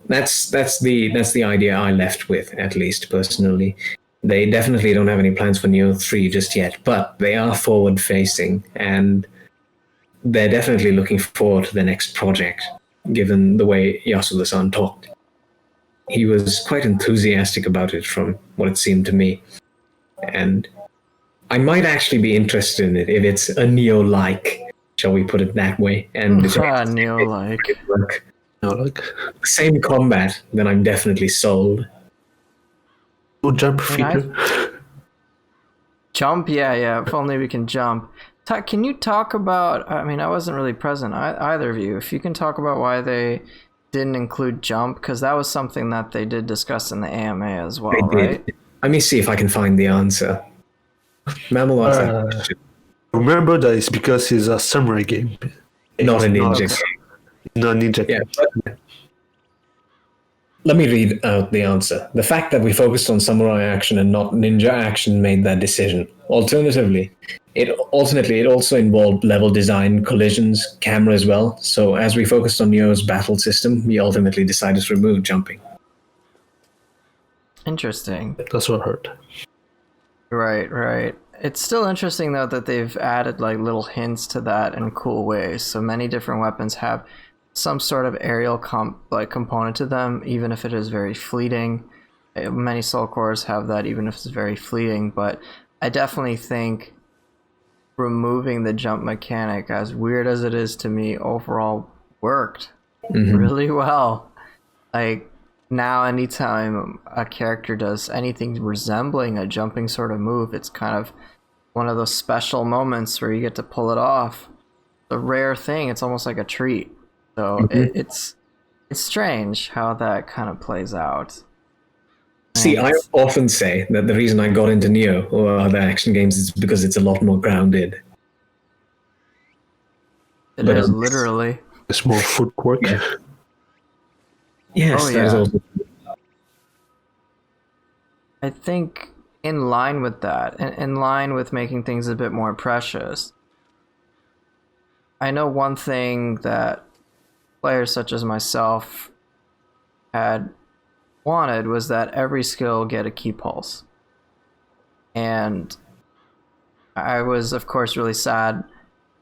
that's the idea I left with, at least personally. They definitely don't have any plans for Nioh 3 just yet, but they are forward facing and they're definitely looking forward to the next project, given the way Yasuda-san talked. He was quite enthusiastic about it from what it seemed to me. And I might actually be interested in it if it's a Nioh-like, shall we put it that way? And Nioh-like. Same combat, then I'm definitely sold. No jump feature. Jump, yeah. If only we can jump. Can you talk about? I mean, I wasn't really present. Either of you. If you can talk about why they didn't include jump, because that was something that they did discuss in the AMA as well, right? Let me see if I can find the answer. Mammal remember that it's because it's a samurai game, not a ninja game. Not a ninja game. Let me read out the answer. The fact that we focused on samurai action and not ninja action made that decision. Alternatively, it also involved level design, collisions, camera as well. So as we focused on Nioh's battle system, we ultimately decided to remove jumping. Interesting. That's what I heard. Right. It's still interesting though that they've added like little hints to that in cool ways. So many different weapons have some sort of aerial component to them, even if it is very fleeting. Many soul cores have that, even if it's very fleeting. But I definitely think removing the jump mechanic, as weird as it is to me, overall worked really well. Like now, anytime a character does anything resembling a jumping sort of move, it's kind of one of those special moments where you get to pull it off. It's a rare thing. It's almost like a treat. So it's strange how that kind of plays out. See, I often say that the reason I got into Nioh or other action games is because it's a lot more grounded. It is literally. It's more footwork. Yeah. Yes, that is also. I think in line with that, in line with making things a bit more precious, I know one thing that players such as myself had wanted was that every skill get a key pulse. And I was, of course, really sad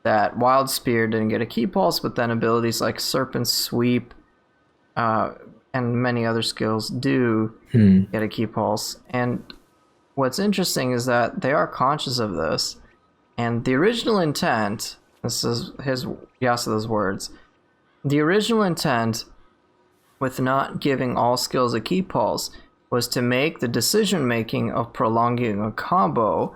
that Wild Spear didn't get a key pulse, but then abilities like Serpent Sweep and many other skills do get a key pulse. And what's interesting is that they are conscious of this. And the original intent, this is Yasuda's words, the original intent with not giving all skills a key pulse was to make the decision making of prolonging a combo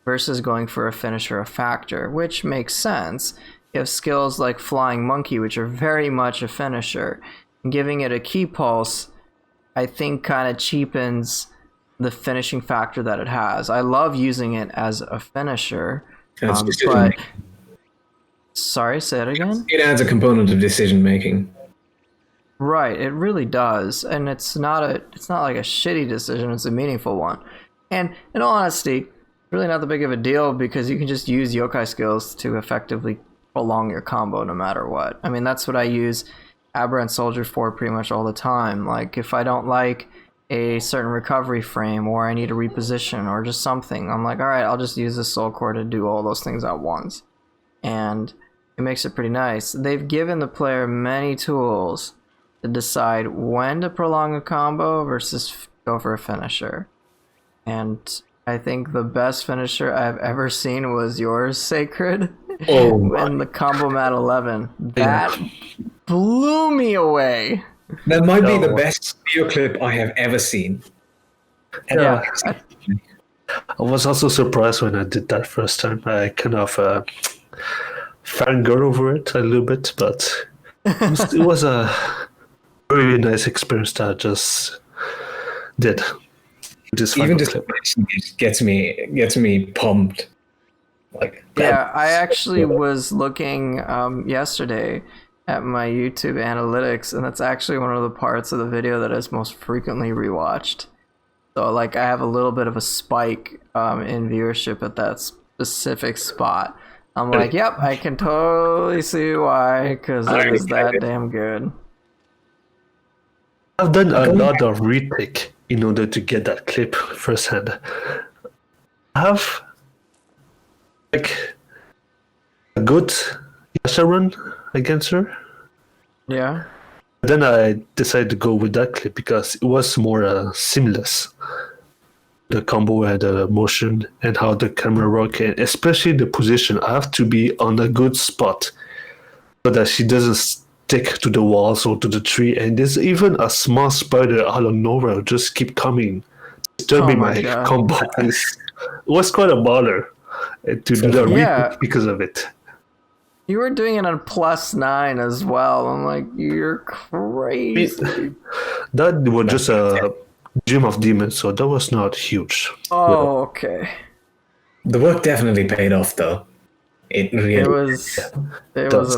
versus going for a finish or a factor, which makes sense You have skills like Flying Monkey, which are very much a finisher. And giving it a key pulse, I think, kind of cheapens the finishing factor that it has. I love using it as a finisher, but sorry, say it again. It adds a component of decision making. Right, it really does, and it's not like a shitty decision. It's a meaningful one, and in all honesty, really not that big of a deal because you can just use yokai skills to effectively prolong your combo no matter what. I mean, that's what I use Aberrant Soldier for pretty much all the time. Like if I don't like a certain recovery frame or I need to reposition or just something, I'm like, all right, I'll just use the soul core to do all those things at once, and it makes it pretty nice. They've given the player many tools to decide when to prolong a combo versus go for a finisher, and I think the best finisher I've ever seen was yours, Sacred. In the Combo Mat 11. That blew me away. That might be the best video clip I have ever seen. Yeah. I was also surprised when I did that first time. I kind of fangirl over it a little bit, but it was a very nice experience that I just did. Even just gets me pumped. Like yeah, I actually was looking yesterday at my YouTube analytics, and that's actually one of the parts of the video that is most frequently rewatched. So like I have a little bit of a spike in viewership at that specific spot. I'm like, yep, I can totally see why, because it was that damn good. I've done a lot of retake in order to get that clip firsthand. I have like a good Yasha run against her. Yeah. Then I decided to go with that clip because it was more seamless. The combo and the motion and how the camera works, and especially the position. I have to be on a good spot so that she doesn't stick to the walls or to the tree. And there's even a small spider out of nowhere just keep coming, disturbing my combo. It was quite a bother to do the retake because of it. You were doing it on +9 as well. I'm like, you're crazy. That was just a Gym of Demons, so that was not huge. Oh, okay. The work definitely paid off, though. It was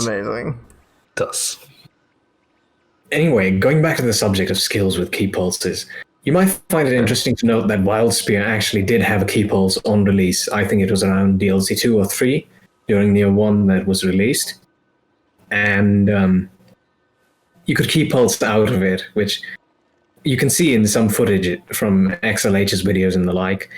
amazing. It does. Anyway, going back to the subject of skills with key pulses, you might find it interesting to note that Wild Spear actually did have a key pulse on release. I think it was around DLC 2 or 3 during Nioh 1 that was released. And you could key pulse out of it, which you can see in some footage from XLH's videos and the like.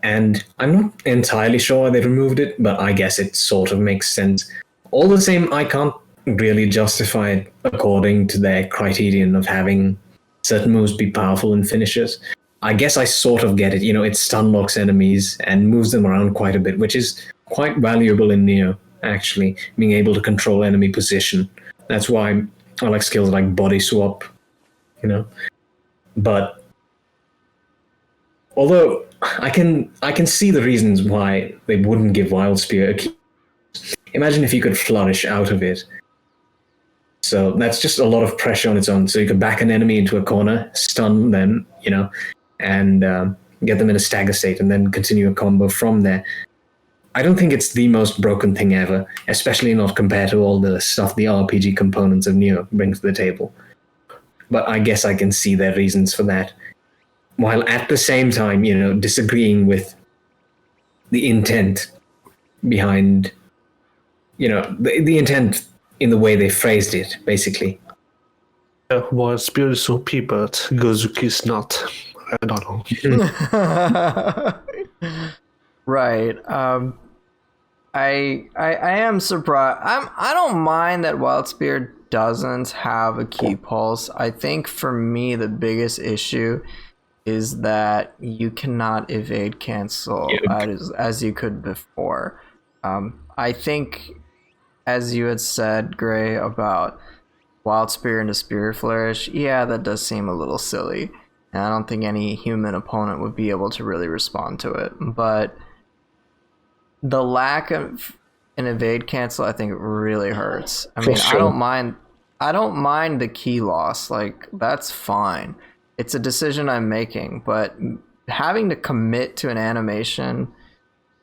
And I'm not entirely sure why they removed it, but I guess it sort of makes sense. All the same, I can't really justify it according to their criterion of having certain moves be powerful in finishers. I guess I sort of get it. You know, it stun locks enemies and moves them around quite a bit, which is quite valuable in Nioh, actually, being able to control enemy position. That's why I like skills like body swap, you know. But although I can see the reasons why they wouldn't give Wild Spear a key. Imagine if you could flourish out of it. So that's just a lot of pressure on its own. So you could back an enemy into a corner, stun them, you know, and get them in a stagger state and then continue a combo from there. I don't think it's the most broken thing ever, especially not compared to all the stuff the RPG components of Nioh bring to the table. But I guess I can see their reasons for that. While at the same time, you know, disagreeing with the intent behind, you know, the intent in the way they phrased it, basically. Wild Spear is OP, but Gozuki is not. I don't know. Right. I am surprised. I don't mind that Wild Spear doesn't have a key pulse. I think for me the biggest issue is that you cannot evade cancel as you could before. I think, as you had said, Gray, about Wild Spear into Spirit Flourish, yeah, that does seem a little silly. And I don't think any human opponent would be able to really respond to it. But the lack of an evade cancel, I think it really hurts. I For mean, sure. I don't mind the key loss. Like, that's fine. It's a decision I'm making, but having to commit to an animation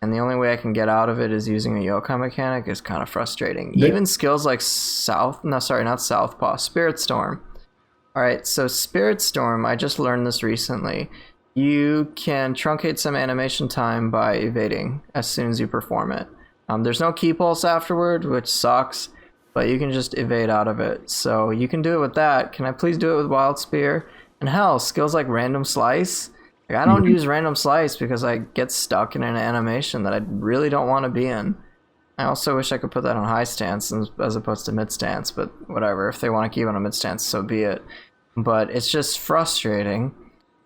and the only way I can get out of it is using a yokai mechanic is kind of frustrating. Even skills like Southpaw, Spirit Storm. All right, so Spirit Storm, I just learned this recently. You can truncate some animation time by evading as soon as you perform it. There's no key pulse afterward, which sucks, but you can just evade out of it. So you can do it with that. Can I please do it with Wild Spear? And hell, skills like Random Slice. Like, I don't use Random Slice because I get stuck in an animation that I really don't want to be in. I also wish I could put that on high stance as opposed to mid stance, but whatever. If they want to keep it on a mid stance, so be it. But it's just frustrating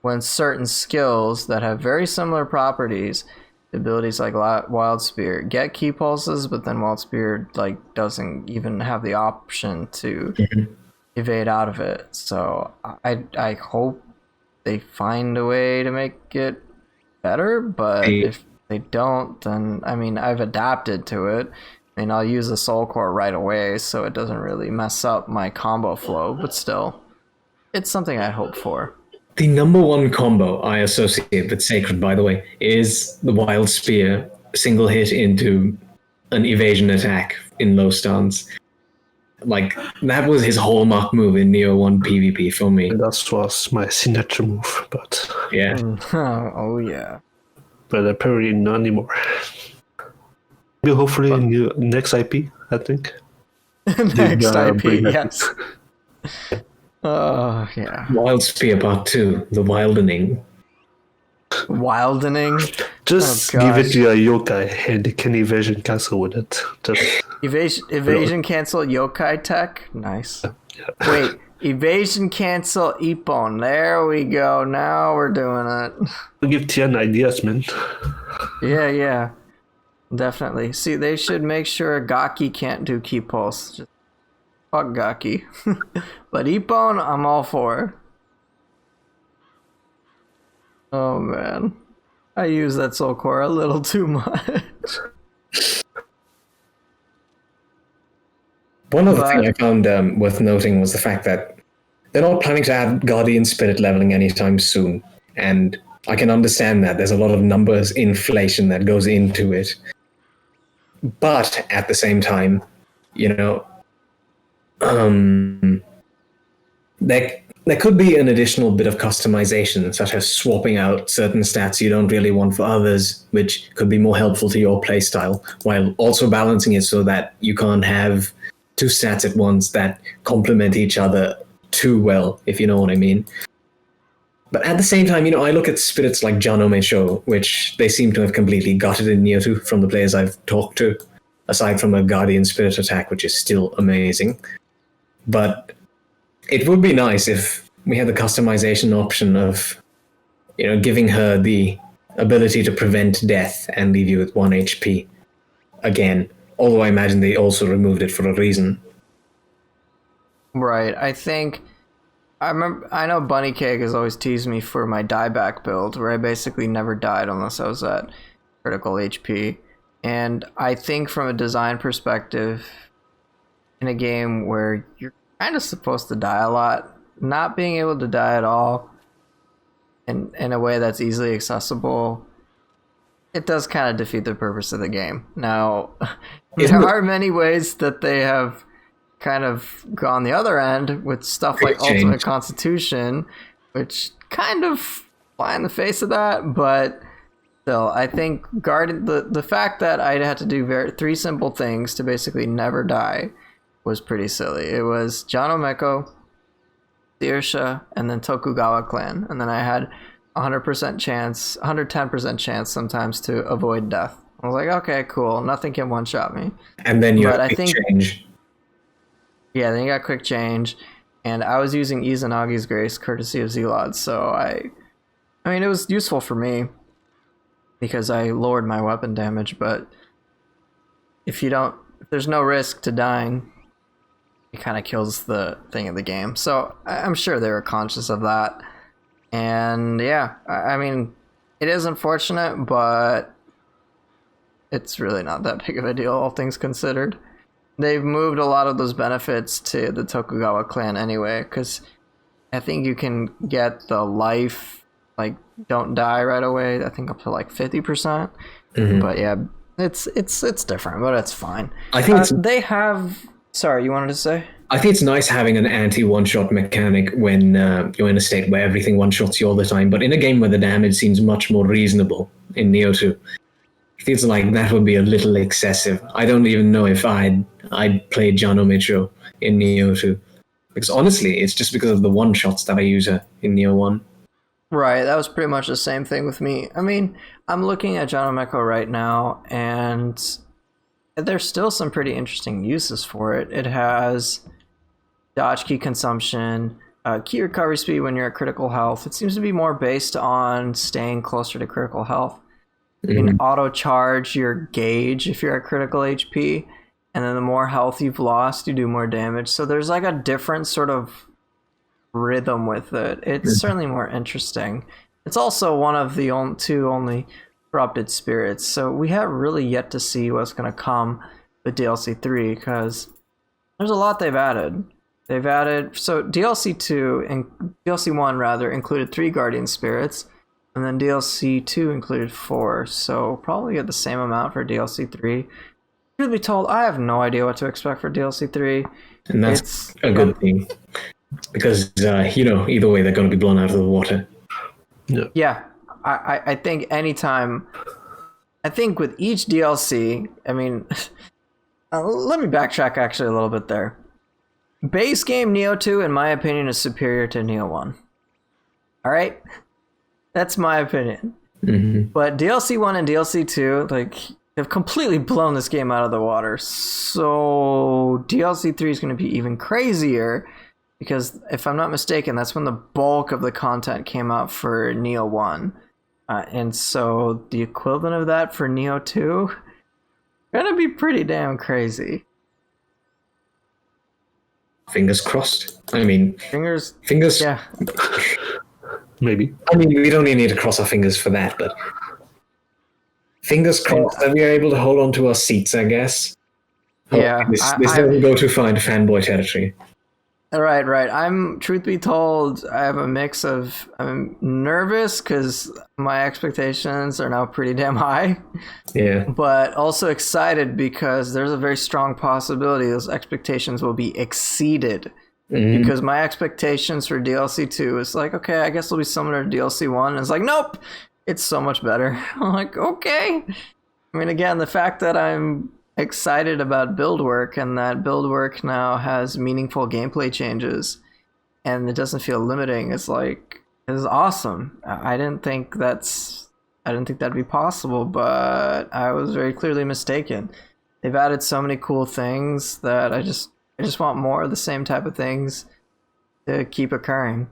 when certain skills that have very similar properties, abilities like Wild Spear, get key pulses, but then Wild Spear like doesn't even have the option to evade out of it. So I hope they find a way to make it better, but if they don't, then I mean, I've adapted to it. I mean, I'll use the Soul Core right away, so it doesn't really mess up my combo flow, but still, it's something I hope for. The number one combo I associate with Sacred, by the way, is the Wild Spear single hit into an evasion attack in low stance. Like, that was his hallmark move in Nioh 1 PvP for me. And that was my signature move, but Yeah. Oh yeah. but apparently not anymore. Maybe hopefully next IP, I think. Next IP, bring that yes. Oh yeah. Wild Spear Part 2, the Wildening. Wildening. Just Oh, give it gosh. to a yokai and they can evasion cancel with it. Just Evasion cancel yokai tech. Nice. Wait, evasion cancel Ippon. There we go. Now we're doing it. give Tian ideas, man. Yeah. Definitely. See, they should make sure Gaki can't do key pulse. Just fuck Gaki. But Ippon, I'm all for. Oh man. I use that Soul Core a little too much. One other thing I found worth noting was the fact that they're not planning to add Guardian Spirit leveling anytime soon. And I can understand that. There's a lot of numbers inflation that goes into it. But at the same time, you know, there could be an additional bit of customization, such as swapping out certain stats you don't really want for others, which could be more helpful to your playstyle, while also balancing it so that you can't have two stats at once that complement each other too well, if you know what I mean. But at the same time, you know, I look at spirits like Janome Show, which they seem to have completely gutted in Nioh 2 from the players I've talked to, aside from a Guardian Spirit attack, which is still amazing. But it would be nice if we had the customization option of, you know, giving her the ability to prevent death and leave you with 1 HP again. Although I imagine they also removed it for a reason. Right. I know Bunny Cake has always teased me for my dieback build, where I basically never died unless I was at critical HP. And I think from a design perspective, in a game where you're kind of supposed to die a lot, not being able to die at all in a way that's easily accessible, it does kind of defeat the purpose of the game. Now, there are many ways that they have kind of gone the other end with stuff like Ultimate Constitution, which kind of fly in the face of that, but still, I think the fact that I had to do 3 simple things to basically never die was pretty silly. It was Janomeko, Dirsha, and then Tokugawa clan, and then I had 100% chance, 110% chance sometimes to avoid death. I was like, okay, cool, nothing can one-shot me. And then you have quick change. Yeah, then you got quick change, and I was using Izanagi's Grace courtesy of Zelod, so I mean, it was useful for me because I lowered my weapon damage, but if there's no risk to dying, it kind of kills the thing of the game. So I'm sure they were conscious of that. And yeah, I mean, it is unfortunate, but it's really not that big of a deal, all things considered. They've moved a lot of those benefits to the Tokugawa clan anyway, because I think you can get the life, like, don't die right away, I think up to like 50%. But yeah, it's different, but it's fine. I think they have... Sorry, you wanted to say? I think it's nice having an anti-one-shot mechanic when you're in a state where everything one-shots you all the time, but in a game where the damage seems much more reasonable in Nioh 2, it feels like that would be a little excessive. I don't even know if I'd play Jano Micho in Nioh 2, because honestly, it's just because of the one-shots that I use in Nioh 1. Right, that was pretty much the same thing with me. I mean, I'm looking at Jano Micho right now, and there's still some pretty interesting uses for it. It has dodge key consumption, key recovery speed when you're at critical health. It seems to be more based on staying closer to critical health. You can auto charge your gauge if you're at critical HP, and then the more health you've lost, you do more damage. So there's like a different sort of rhythm with it. It's certainly more interesting. It's also one of the two only corrupted spirits, so we have really yet to see what's going to come with DLC 3, because there's a lot they've added. So DLC 2 and DLC 1 rather included 3 guardian spirits, and then DLC 2 included 4, so probably get the same amount for DLC 3. Truth be told, I have no idea what to expect for DLC 3. And that's a good thing, because either way they're going to be blown out of the water. Yeah. I think anytime, I think with each DLC, I mean, let me backtrack actually a little bit there. Base game Nioh 2, in my opinion, is superior to Nioh 1. All right? That's my opinion. But DLC 1 and DLC 2, like, have completely blown this game out of the water. So DLC 3 is going to be even crazier, because if I'm not mistaken, that's when the bulk of the content came out for Nioh 1. And so the equivalent of that for Nioh 2, gonna be pretty damn crazy. Fingers crossed. I mean, fingers. Yeah. Maybe. I mean, we don't even need to cross our fingers for that, but fingers crossed that we are able to hold on to our seats, I guess. Yeah. This doesn't go too far into fanboy territory. Right. Truth be told, I have a mix of, I'm nervous because my expectations are now pretty damn high. Yeah. But also excited because there's a very strong possibility those expectations will be exceeded. Because my expectations for DLC 2 is like, okay, I guess it'll be similar to DLC 1. And it's like, nope, it's so much better. I'm like, okay. I mean, again, the fact that I'm excited about build work, and that build work now has meaningful gameplay changes and it doesn't feel limiting, is awesome. I didn't think that'd be possible, but I was very clearly mistaken. They've added so many cool things that I just want more of the same type of things to keep occurring.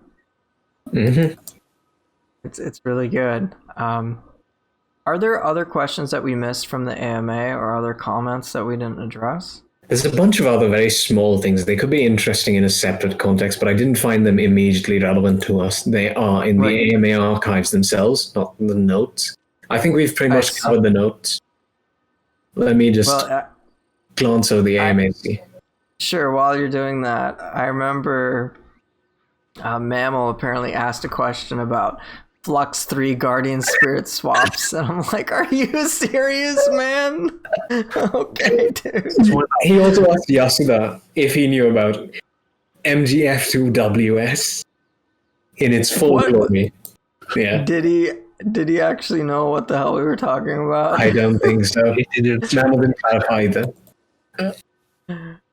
It's really good. Are there other questions that we missed from the AMA, or other comments that we didn't address? There's a bunch of other very small things. They could be interesting in a separate context, but I didn't find them immediately relevant to us. They are in the AMA archives themselves, not the notes. I think we've pretty much covered the notes. Let me just glance over the AMA. Sure, while you're doing that, I remember Mammal apparently asked a question about Flux 3 Guardian Spirit swaps, and I'm like, are you serious, man? Okay, dude. He also asked Yasuda if he knew about MGF2WS in its full glory. Yeah. Did he actually know what the hell we were talking about? I don't think so. He didn't. Mammal didn't clarify either.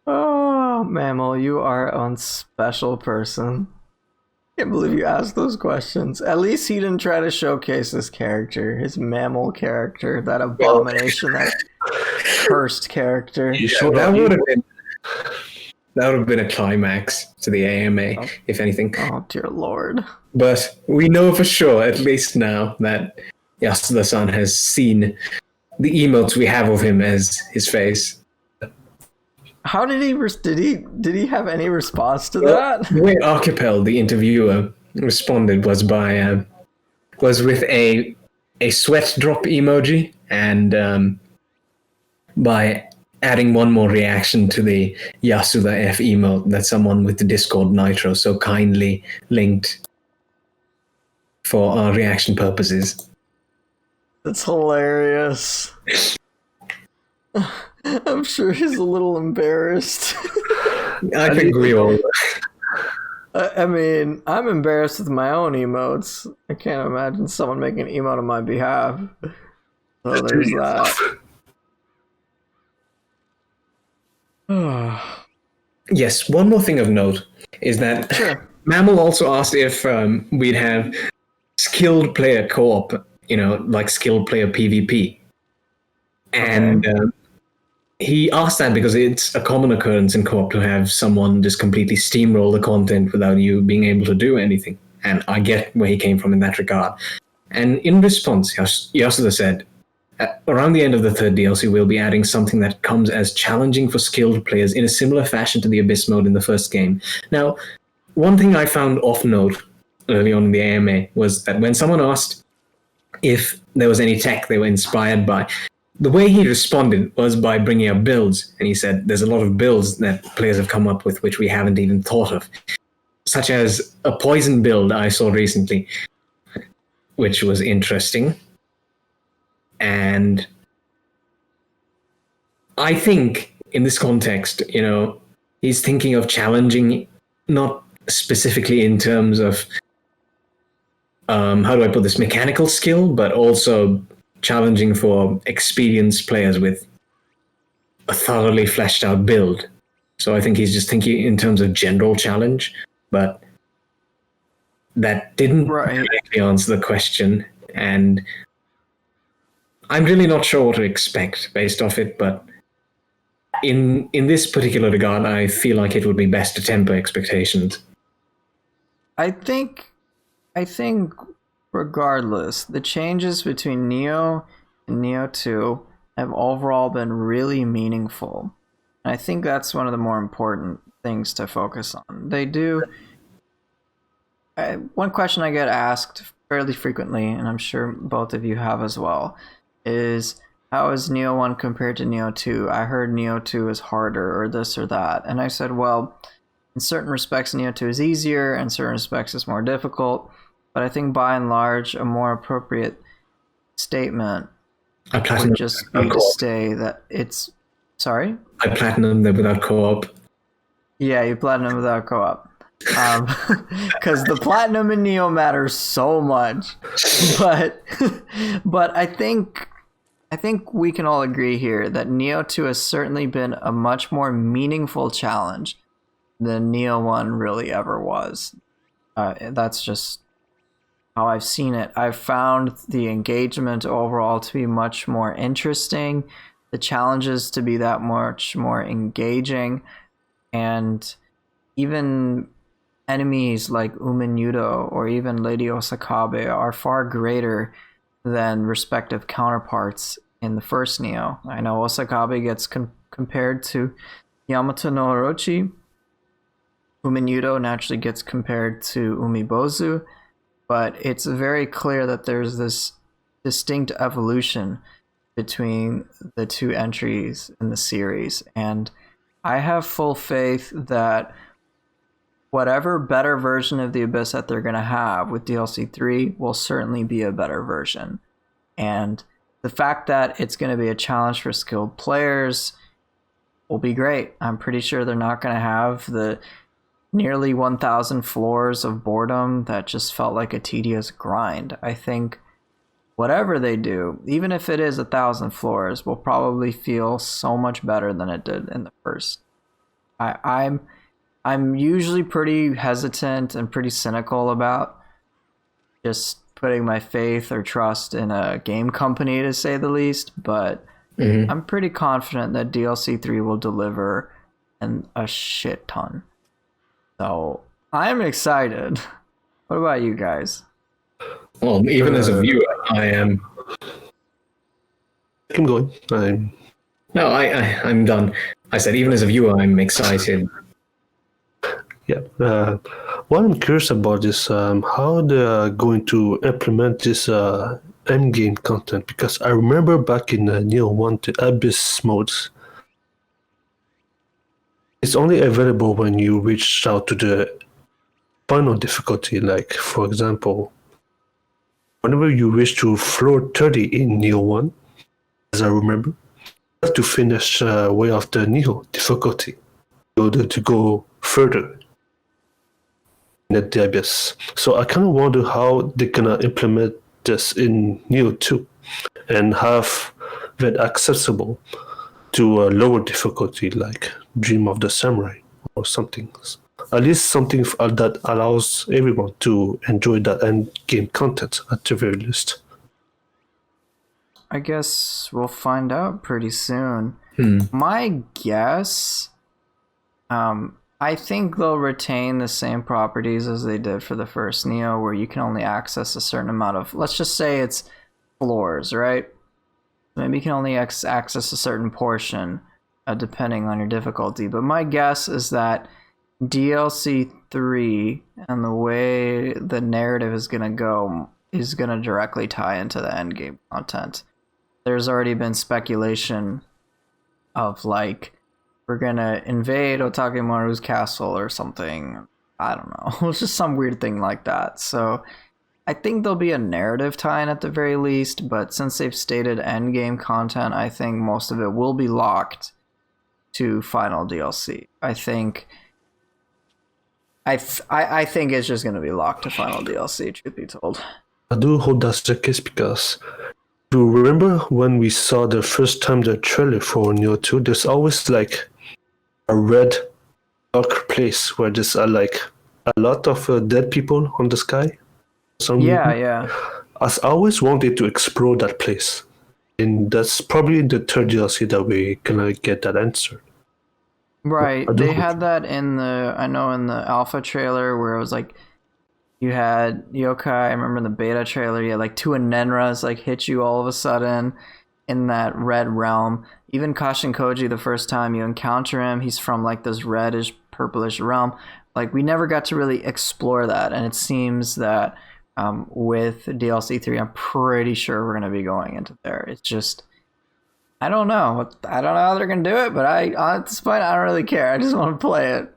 Oh, Mammal, you are a special person. I can't believe you asked those questions. At least he didn't try to showcase his character, his Mammal character, that abomination, that cursed character. Yeah, that would have been a climax to the AMA, if anything. Oh, dear Lord. But we know for sure, at least now, that Yasuda-san has seen the emotes we have of him as his face. How did he have any response to that? The way Archipel, the interviewer, responded was with a sweat drop emoji and by adding one more reaction to the Yasuda F emote that someone with the Discord Nitro so kindly linked for our reaction purposes. That's hilarious. I'm sure he's a little embarrassed. I think we all. I mean, I'm embarrassed with my own emotes. I can't imagine someone making an emote on my behalf. So there's that. Yes, one more thing of note is that Mammal also asked if we'd have skilled player co-op, like skilled player PvP. And he asked that because it's a common occurrence in co-op to have someone just completely steamroll the content without you being able to do anything. And I get where he came from in that regard. And in response, Yasuda said, around the end of the third DLC, we'll be adding something that comes as challenging for skilled players in a similar fashion to the Abyss mode in the first game. Now, one thing I found off note early on in the AMA was that when someone asked if there was any tech they were inspired by, the way he responded was by bringing up builds. And he said, there's a lot of builds that players have come up with which we haven't even thought of, such as a poison build I saw recently, which was interesting. And I think in this context, he's thinking of challenging, not specifically in terms of, how do I put this, mechanical skill, but also challenging for experienced players with a thoroughly fleshed out build. So I think he's just thinking in terms of general challenge, but that didn't directly answer the question. And I'm really not sure what to expect based off it, but in this particular regard, I feel like it would be best to temper expectations. I think regardless, the changes between Nioh and Nioh 2 have overall been really meaningful. And I think that's one of the more important things to focus on. They do. One question I get asked fairly frequently, and I'm sure both of you have as well, is how is Nioh 1 compared to Nioh 2? I heard Nioh 2 is harder or this or that. And I said, well, in certain respects, Nioh 2 is easier, in certain respects, it's more difficult. But I think by and large, a more appropriate statement would just be to say that it's... Sorry? I platinum them without co-op. Yeah, you platinum without co-op. Because the platinum in Nioh matters so much. But I think we can all agree here that Nioh 2 has certainly been a much more meaningful challenge than Nioh 1 really ever was. That's just how I've seen it. I've found the engagement overall to be much more interesting, the challenges to be that much more engaging, and even enemies like Umenyudo or even Lady Osakabe are far greater than respective counterparts in the first Nioh. I know Osakabe gets compared to Yamato no Orochi. Umenyudo naturally gets compared to Umibozu, but it's very clear that there's this distinct evolution between the two entries in the series, and I have full faith that whatever better version of the Abyss that they're going to have with DLC 3 will certainly be a better version. And the fact that it's going to be a challenge for skilled players will be great. I'm pretty sure they're not going to have the nearly 1,000 floors of boredom that just felt like a tedious grind. I think whatever they do, even if it is 1,000 floors, will probably feel so much better than it did in the first. I'm usually pretty hesitant and pretty cynical about just putting my faith or trust in a game company, to say the least, but I'm pretty confident that DLC 3 will deliver a shit ton. So I'm excited. What about you guys? Well, even as a viewer, I am. Keep going. No, I'm done. I said, even as a viewer, I'm excited. Yeah. What I'm curious about is how they're going to implement this endgame content, because I remember back in Nioh 1, the Abyss modes, it's only available when you reach out to the final difficulty. Like, for example, whenever you reach to floor 30 in Nioh 1, as I remember, you have to finish Way of the Nioh difficulty in order to go further in the Abyss. So I kind of wonder how they're gonna implement this in Nioh 2 and have that accessible to a lower difficulty, like Dream of the Samurai or something. At least something that allows everyone to enjoy that end game content at the very least. I guess we'll find out pretty soon. My guess, I think they'll retain the same properties as they did for the first Nioh, where you can only access a certain amount of, let's just say it's floors, right? Maybe you can only access a certain portion depending on your difficulty. But my guess is that DLC 3 and the way the narrative is going to go is going to directly tie into the endgame content. There's already been speculation of, like, we're going to invade Otakemaru's castle or something. I don't know. It's just some weird thing like that. So I think there'll be a narrative tie-in at the very least, but since they've stated endgame content, I think most of it will be locked to final DLC. I think it's just going to be locked to final DLC, truth be told. I do hope that's the case, because if you remember when we saw the first time the trailer for Nioh 2, there's always like a red dark place where there's like a lot of dead people on the sky. Yeah. I always wanted to explore that place, and that's probably in the third DLC that we're gonna get that answer. Right, they had that in the alpha trailer where it was like you had yokai. I remember in the beta trailer you had like two Anenras like hit you all of a sudden in that red realm. Even Kashin Koji, the first time you encounter him, he's from like this reddish purplish realm. Like, we never got to really explore that, and it seems that with DLC 3, I'm pretty sure we're going to be going into there. It's just, I don't know how they're going to do it, but at this point, I don't really care. I just want to play it.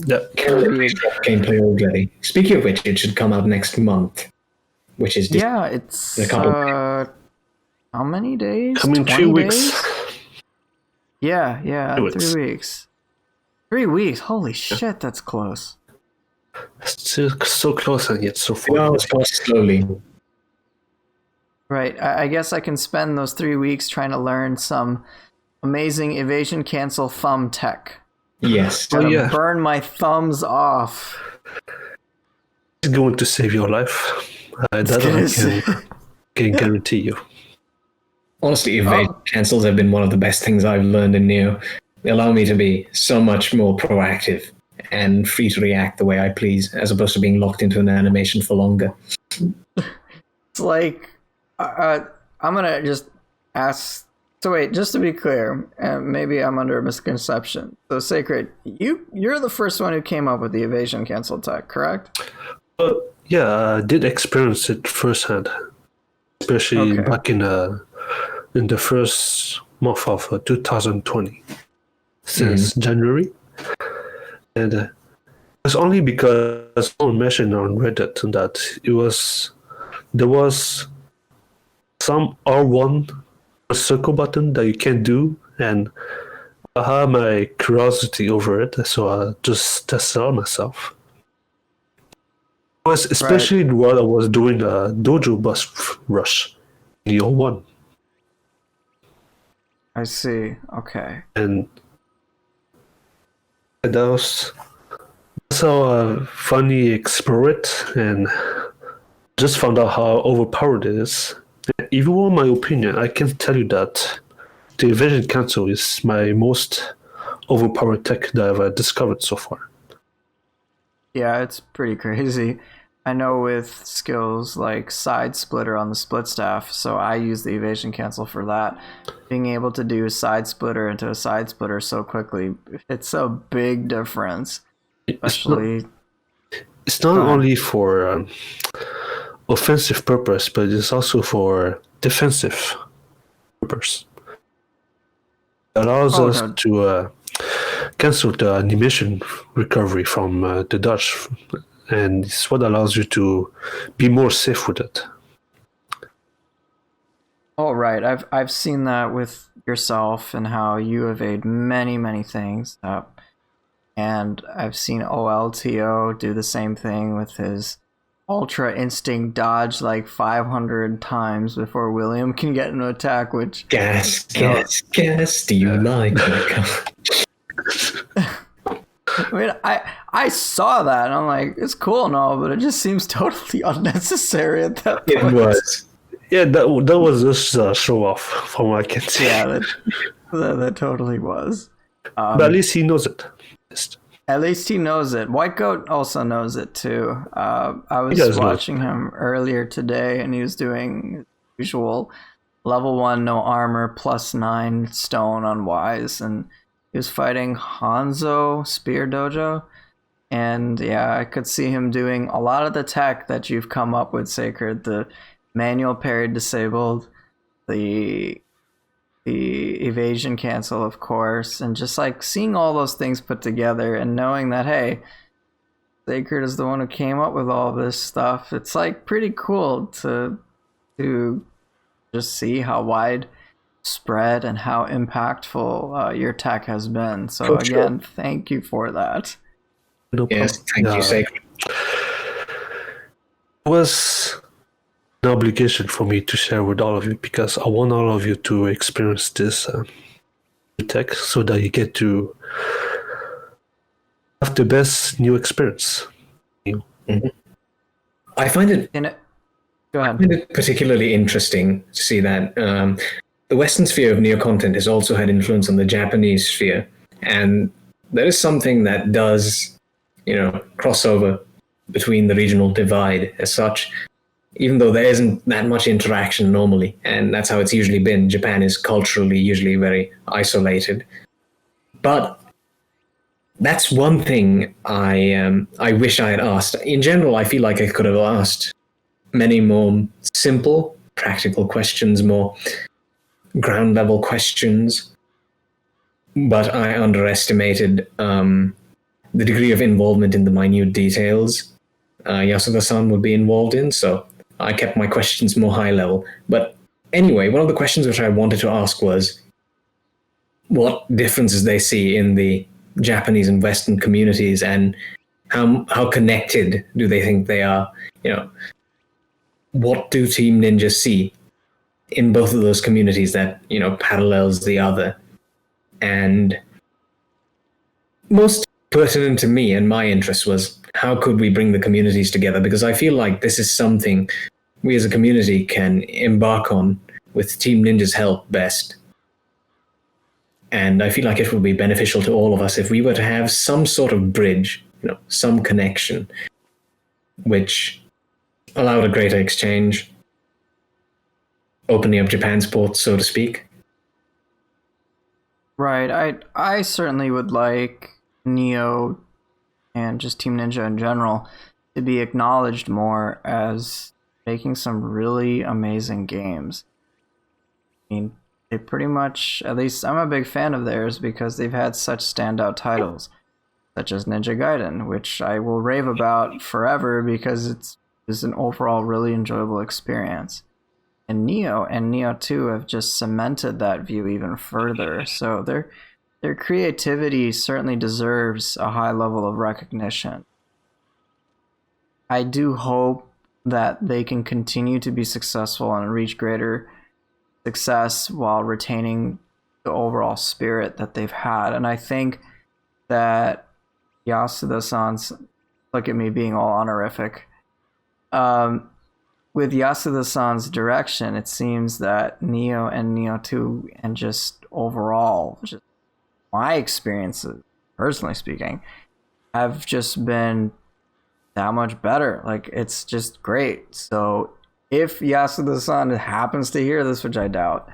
Yeah, gameplay already. Speaking of which, it should come out next month, which is it's a couple how many days? Coming 3 weeks. Days? Yeah, 3 weeks. 3 weeks. Holy shit, that's close. Still so close and yet so far. Well, it's passed slowly. Right. I guess I can spend those 3 weeks trying to learn some amazing evasion cancel thumb tech. Yes. Burn my thumbs off. It's going to save your life. That I can guarantee you. Honestly, evasion cancels have been one of the best things I've learned in Nioh. They allow me to be so much more proactive and free to react the way I please, as opposed to being locked into an animation for longer. It's like, I'm gonna just ask. So wait, just to be clear, maybe I'm under a misconception. So Sacred, you're the first one who came up with the evasion cancel tech, correct? Yeah, I did experience it firsthand, especially back in the first month of 2020, since January. And it's only because someone mentioned on Reddit that there was some R1 circle button that you can do, and I had my curiosity over it, so I just tested it out myself. It was especially while I was doing a dojo bus rush in Nioh 1. I see. Okay. And that's how I finally explored it and just found out how overpowered it is. Even in my opinion, I can tell you that the evasion cancel is my most overpowered tech that I've discovered so far. Yeah, it's pretty crazy. I know with skills like side splitter on the split staff, so I use the evasion cancel for that. Being able to do a side splitter into a side splitter so quickly, it's a big difference. Especially, it's not only for offensive purpose, but it's also for defensive purpose. It allows us to cancel the animation recovery from the dodge, and it's what allows you to be more safe with it. Oh, right. I've seen that with yourself and how you evade many things. And I've seen OLTO do the same thing with his Ultra Instinct dodge like 500 times before William can get an attack, which... Gas, do you like my I mean, I saw that and I'm like, it's cool and all, but it just seems totally unnecessary at that point. It was. Yeah, that was just a show off, from what I can see. Yeah, that totally was. But at least he knows it. At least he knows it. White Goat also knows it too. I was watching him earlier today, and he was doing usual level 1 no armor +9 stone on Wise, and he was fighting Hanzo Spear Dojo. And yeah, I could see him doing a lot of the tech that you've come up with, Sacred. The manual parry disabled, the evasion cancel, of course, and just like seeing all those things put together and knowing that, hey, Sacred is the one who came up with all this stuff. It's like pretty cool to just see how wide spread and how impactful your tech has been. So again, thank you for that. Yes, thank you, Sacred. It was an obligation for me to share with all of you because I want all of you to experience this tech so that you get to have the best new experience. Mm-hmm. I find it particularly interesting to see that the Western sphere of Nioh content has also had influence on the Japanese sphere, and there is something that does, crossover between the regional divide as such, even though there isn't that much interaction normally, and that's how it's usually been. Japan is culturally usually very isolated. But that's one thing I wish I had asked. In general, I feel like I could have asked many more simple, practical questions, more ground-level questions, but I underestimated the degree of involvement in the minute details Yasuda-san would be involved in, so I kept my questions more high level. But anyway, one of the questions which I wanted to ask was what differences they see in the Japanese and Western communities, and how connected do they think they are? What do Team Ninja see in both of those communities that, parallels the other? And most pertinent to me and my interest was, how could we bring the communities together? Because I feel like this is something we as a community can embark on with Team Ninja's help best. And I feel like it would be beneficial to all of us if we were to have some sort of bridge, some connection, which allowed a greater exchange, opening up Japan's ports, so to speak. Right. I certainly would like Nioh and just Team Ninja in general to be acknowledged more as making some really amazing games. I mean, they pretty much, at least I'm a big fan of theirs because they've had such standout titles, such as Ninja Gaiden, which I will rave about forever because it's an overall really enjoyable experience. And Nioh 2 have just cemented that view even further. So their creativity certainly deserves a high level of recognition. I do hope that they can continue to be successful and reach greater success while retaining the overall spirit that they've had. And I think that Yasuda-san's, look at me being all honorific, with Yasuda-san's direction, it seems that Nioh and Nioh 2 and just overall, just my experiences, personally speaking, have just been that much better. Like, it's just great. So if Yasuda-san happens to hear this, which I doubt,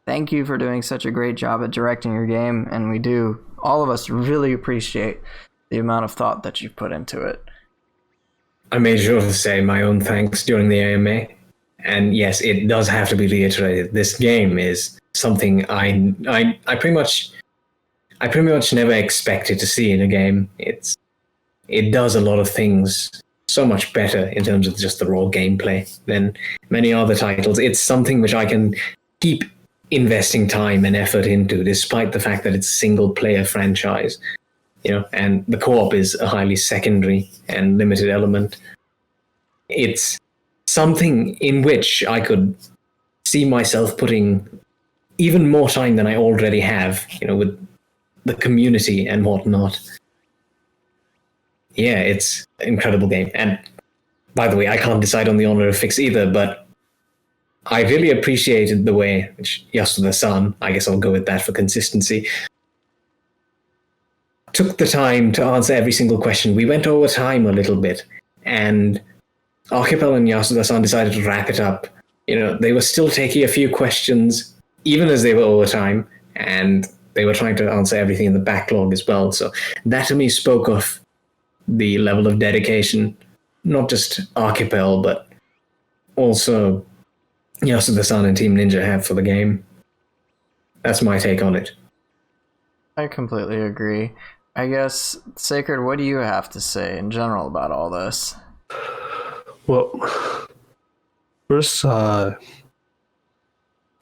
thank you for doing such a great job at directing your game, and we do, all of us, really appreciate the amount of thought that you've put into it. I made sure to say my own thanks during the AMA. And yes, it does have to be reiterated. This game is something I pretty much never expected to see in a game. It does a lot of things so much better in terms of just the raw gameplay than many other titles. It's something which I can keep investing time and effort into, despite the fact that it's a single-player franchise. And the co-op is a highly secondary and limited element. It's something in which I could see myself putting even more time than I already have, with the community and whatnot. Yeah, it's an incredible game. And by the way, I can't decide on the honor of fix either, but I really appreciated the way which Yasuda-san, I guess I'll go with that for consistency, took the time to answer every single question. We went over time a little bit, and Archipel and Yasuda-san decided to wrap it up. They were still taking a few questions, even as they were over time, and they were trying to answer everything in the backlog as well. So that to me spoke of the level of dedication, not just Archipel, but also Yasuda-san and Team Ninja have for the game. That's my take on it. I completely agree. I guess, Sacred, what do you have to say in general about all this? Well, first, I'm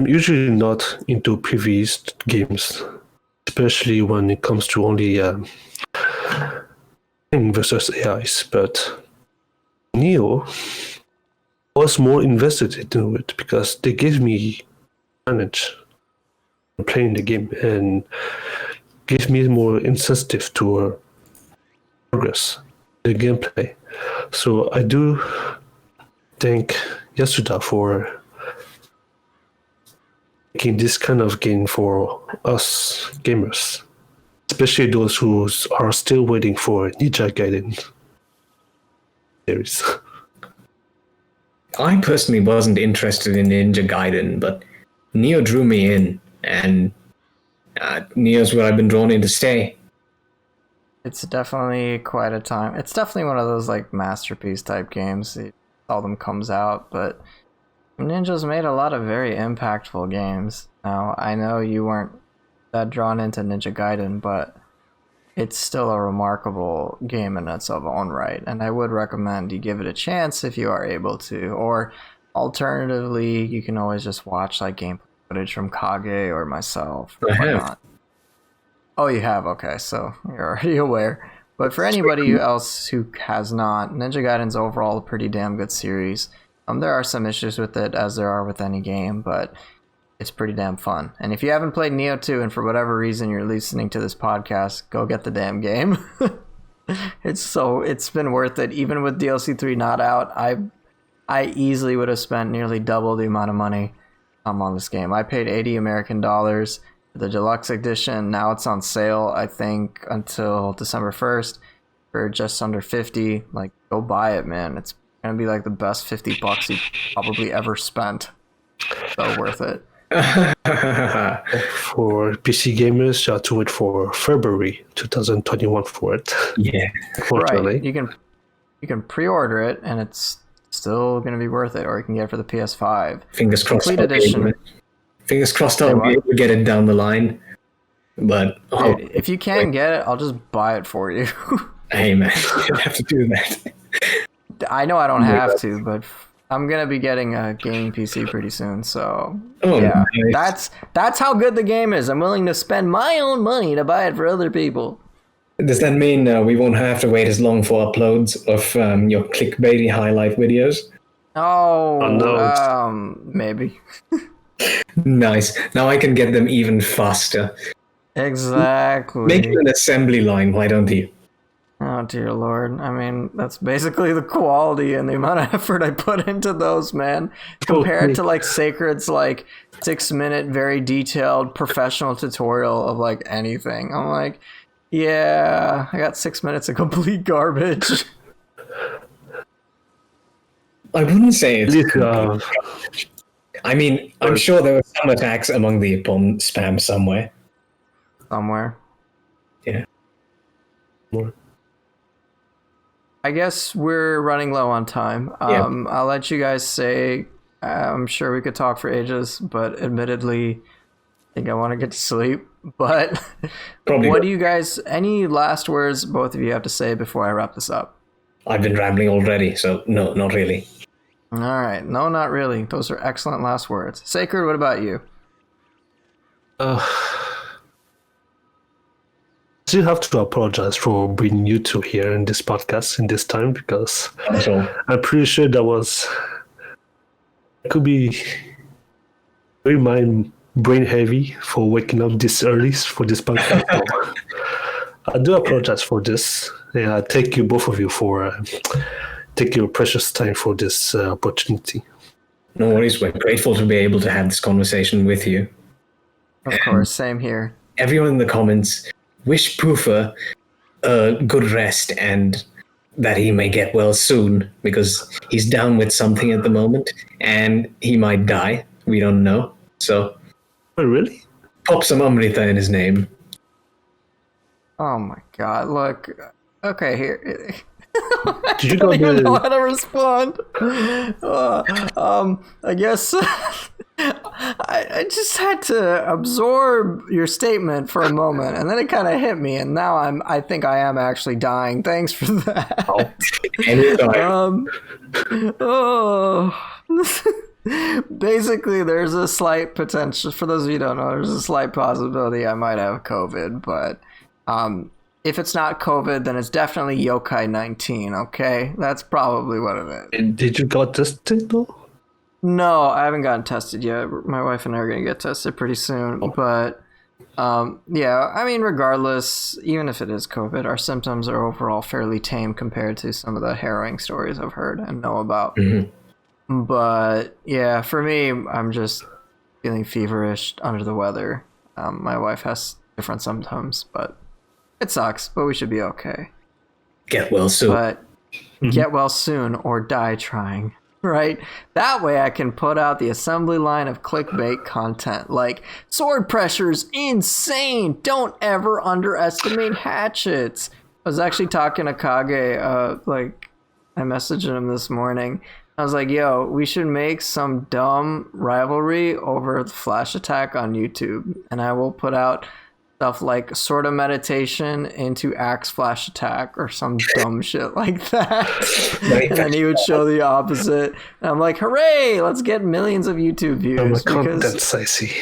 usually not into previous games, especially when it comes to only versus AIs. But Nioh was more invested into it because they gave me advantage in playing the game and gave me more incentive to progress the gameplay. So I do thank Yasuda for making this kind of game for us gamers, especially those who are still waiting for Ninja Gaiden series. I personally wasn't interested in Ninja Gaiden, but Nioh drew me in, and Nioh's where I've been drawn in to stay. It's definitely quite a time. It's definitely one of those like masterpiece type games. It seldom comes out, but Ninja's made a lot of very impactful games. Now, I know you weren't that drawn into Ninja Gaiden, but it's still a remarkable game in its own right, and I would recommend you give it a chance if you are able to. Or alternatively, you can always just watch like gameplay footage from Kage or myself. I have. Whatnot. Oh, you have? Okay, so you're already aware. But for anybody else who has not, Ninja Gaiden's overall a pretty damn good series. There are some issues with it, as there are with any game, but it's pretty damn fun. And if you haven't played Nioh 2, and for whatever reason you're listening to this podcast, go get the damn game. It's been worth it. Even with DLC 3 not out, I easily would have spent nearly double the amount of money on this game. I paid $80 American for the deluxe edition. Now it's on sale, I think, until December 1st for just under $50. Like, go buy it, man. It's gonna be like the best $50 you probably ever spent. So worth it. For PC gamers, you have to wait for February 2021 for it. Yeah, right. You can pre-order it, and it's still going to be worth it. Or you can get it for the PS5. Fingers crossed. Complete edition. Fingers crossed I'll be able to get it down the line. But dude, if you can't get it, I'll just buy it for you. Hey man, you have to do that. I know I don't have to, but I'm gonna be getting a gaming PC pretty soon, so yeah, nice. That's how good the game is. I'm willing to spend my own money to buy it for other people. Does that mean we won't have to wait as long for uploads of your clickbaity highlight videos? Oh, no. Maybe. Nice. Now I can get them even faster. Exactly. Make it an assembly line, why don't you? Oh dear lord. I mean, that's basically the quality and the amount of effort I put into those, man. Compared to like Sacred's like 6-minute, very detailed professional tutorial of like anything. I'm like, yeah, I got 6 minutes of complete garbage. I wouldn't say it's garbage. I mean, I'm sure there were some attacks among the opponent spam somewhere. Somewhere. Yeah. More. I guess we're running low on time. I'll let you guys say. I'm sure we could talk for ages, but admittedly, I think I want to get to sleep. But what do you guys? Any last words both of you have to say before I wrap this up? I've been rambling already, so no, not really. All right, no, not really. Those are excellent last words. Sacred, what about you? I still have to apologize for bringing you two here in this podcast in this time because I'm pretty sure it could be very brain heavy for waking up this early for this podcast. So I do apologize for this. And I thank you, both of you, for taking your precious time for this opportunity. No worries. We're grateful to be able to have this conversation with you. Of course, same here. Everyone in the comments, wish Poofa a good rest and that he may get well soon, because he's down with something at the moment and he might die. We don't know. So, oh, really? Pop some Amrita in his name. Oh my god, look. Okay, here. Did you I don't even know how to respond. I guess I just had to absorb your statement for a moment, and then it kind of hit me, and now I think I am actually dying. Thanks for that. Basically, there's a slight potential. For those of you who don't know, there's a slight possibility I might have COVID, but if it's not COVID, then it's definitely Yokai 19. Okay, that's probably what it is. Did you got tested though? No, I haven't gotten tested yet. My wife and I are gonna get tested pretty soon. But yeah, I mean, regardless, even if it is COVID, our symptoms are overall fairly tame compared to some of the harrowing stories I've heard and know about. Mm-hmm. But yeah, for me, I'm just feeling feverish, under the weather. My wife has different symptoms, but it sucks. But we should be okay. Get well soon. But get well soon or die trying. Right? That way I can put out the assembly line of clickbait content like sword pressure's insane. Don't ever underestimate hatchets. I was actually talking to Kage, I messaged him this morning. I was like, yo, we should make some dumb rivalry over the flash attack on YouTube. And I will put out stuff like sort of meditation into axe flash attack or some dumb shit like that. And then he would show the opposite. And I'm like, hooray, let's get millions of YouTube views. That's I see.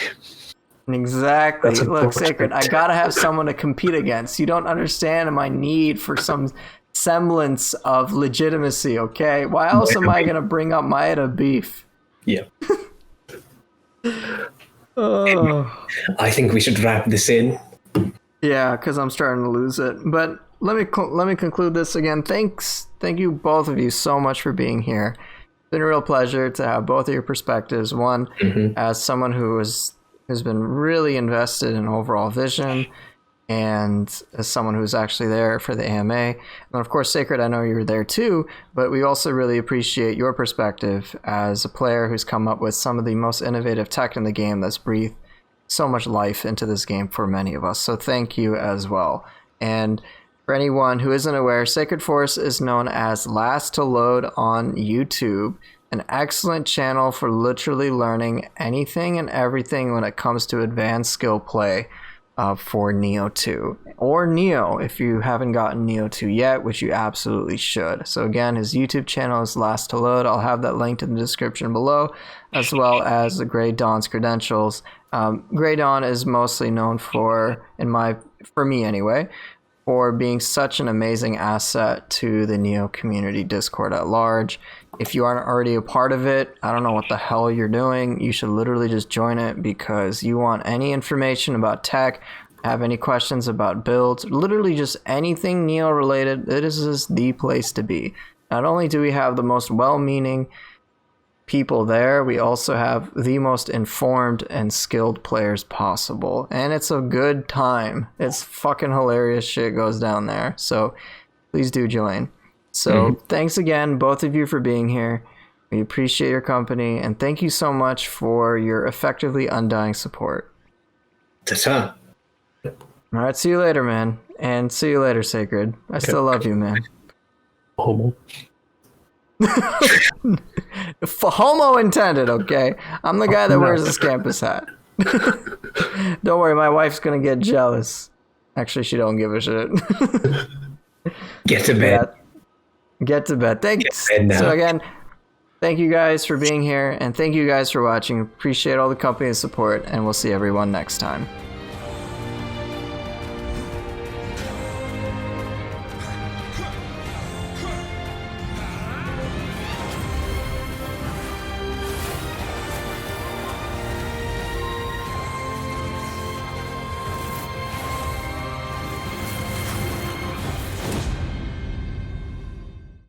Exactly. Look, Sacred, I gotta have someone to compete against. You don't understand my need for some semblance of legitimacy, okay? Why else am I gonna bring up Maeda beef? Yeah. I think we should wrap this in. Yeah, because I'm starting to lose it. But let me conclude this again. Thank you both of you so much for being here. It's been a real pleasure to have both of your perspectives. One, as someone who's been really invested in overall vision, and as someone who's actually there for the AMA. And of course, Sacred, I know you were there too, but we also really appreciate your perspective as a player who's come up with some of the most innovative tech in the game that's breathed so much life into this game for many of us. So thank you as well. And for anyone who isn't aware, SacredForce is known as Last to Load on YouTube, an excellent channel for literally learning anything and everything when it comes to advanced skill play for Nioh 2. Or Nioh, if you haven't gotten Nioh 2 yet, which you absolutely should. So again, his YouTube channel is Last to Load. I'll have that linked in the description below, as well as the AGreyDawn's credentials. AGreyDawn is mostly known for me anyway, for being such an amazing asset to the Nioh community Discord at large. If you aren't already a part of it, I don't know what the hell you're doing. You should literally just join it, because you want any information about tech, have any questions about builds, literally just anything Nioh related, this is the place to be. Not only do we have the most well-meaning people there, we also have the most informed and skilled players possible. And it's a good time. It's fucking hilarious shit goes down there. So please do join. So thanks again, both of you, for being here. We appreciate your company, and thank you so much for your effectively undying support. Ta-ta. All right, see you later, man. And see you later, Sacred. I still love you, man. Homo. Homo intended, okay? I'm the guy that wears this campus hat. Don't worry, my wife's gonna get jealous. Actually, she don't give a shit. Get to bed. Get to bed. Thanks. Get to bed now. So again, thank you guys for being here, and thank you guys for watching. Appreciate all the company and support, and we'll see everyone next time.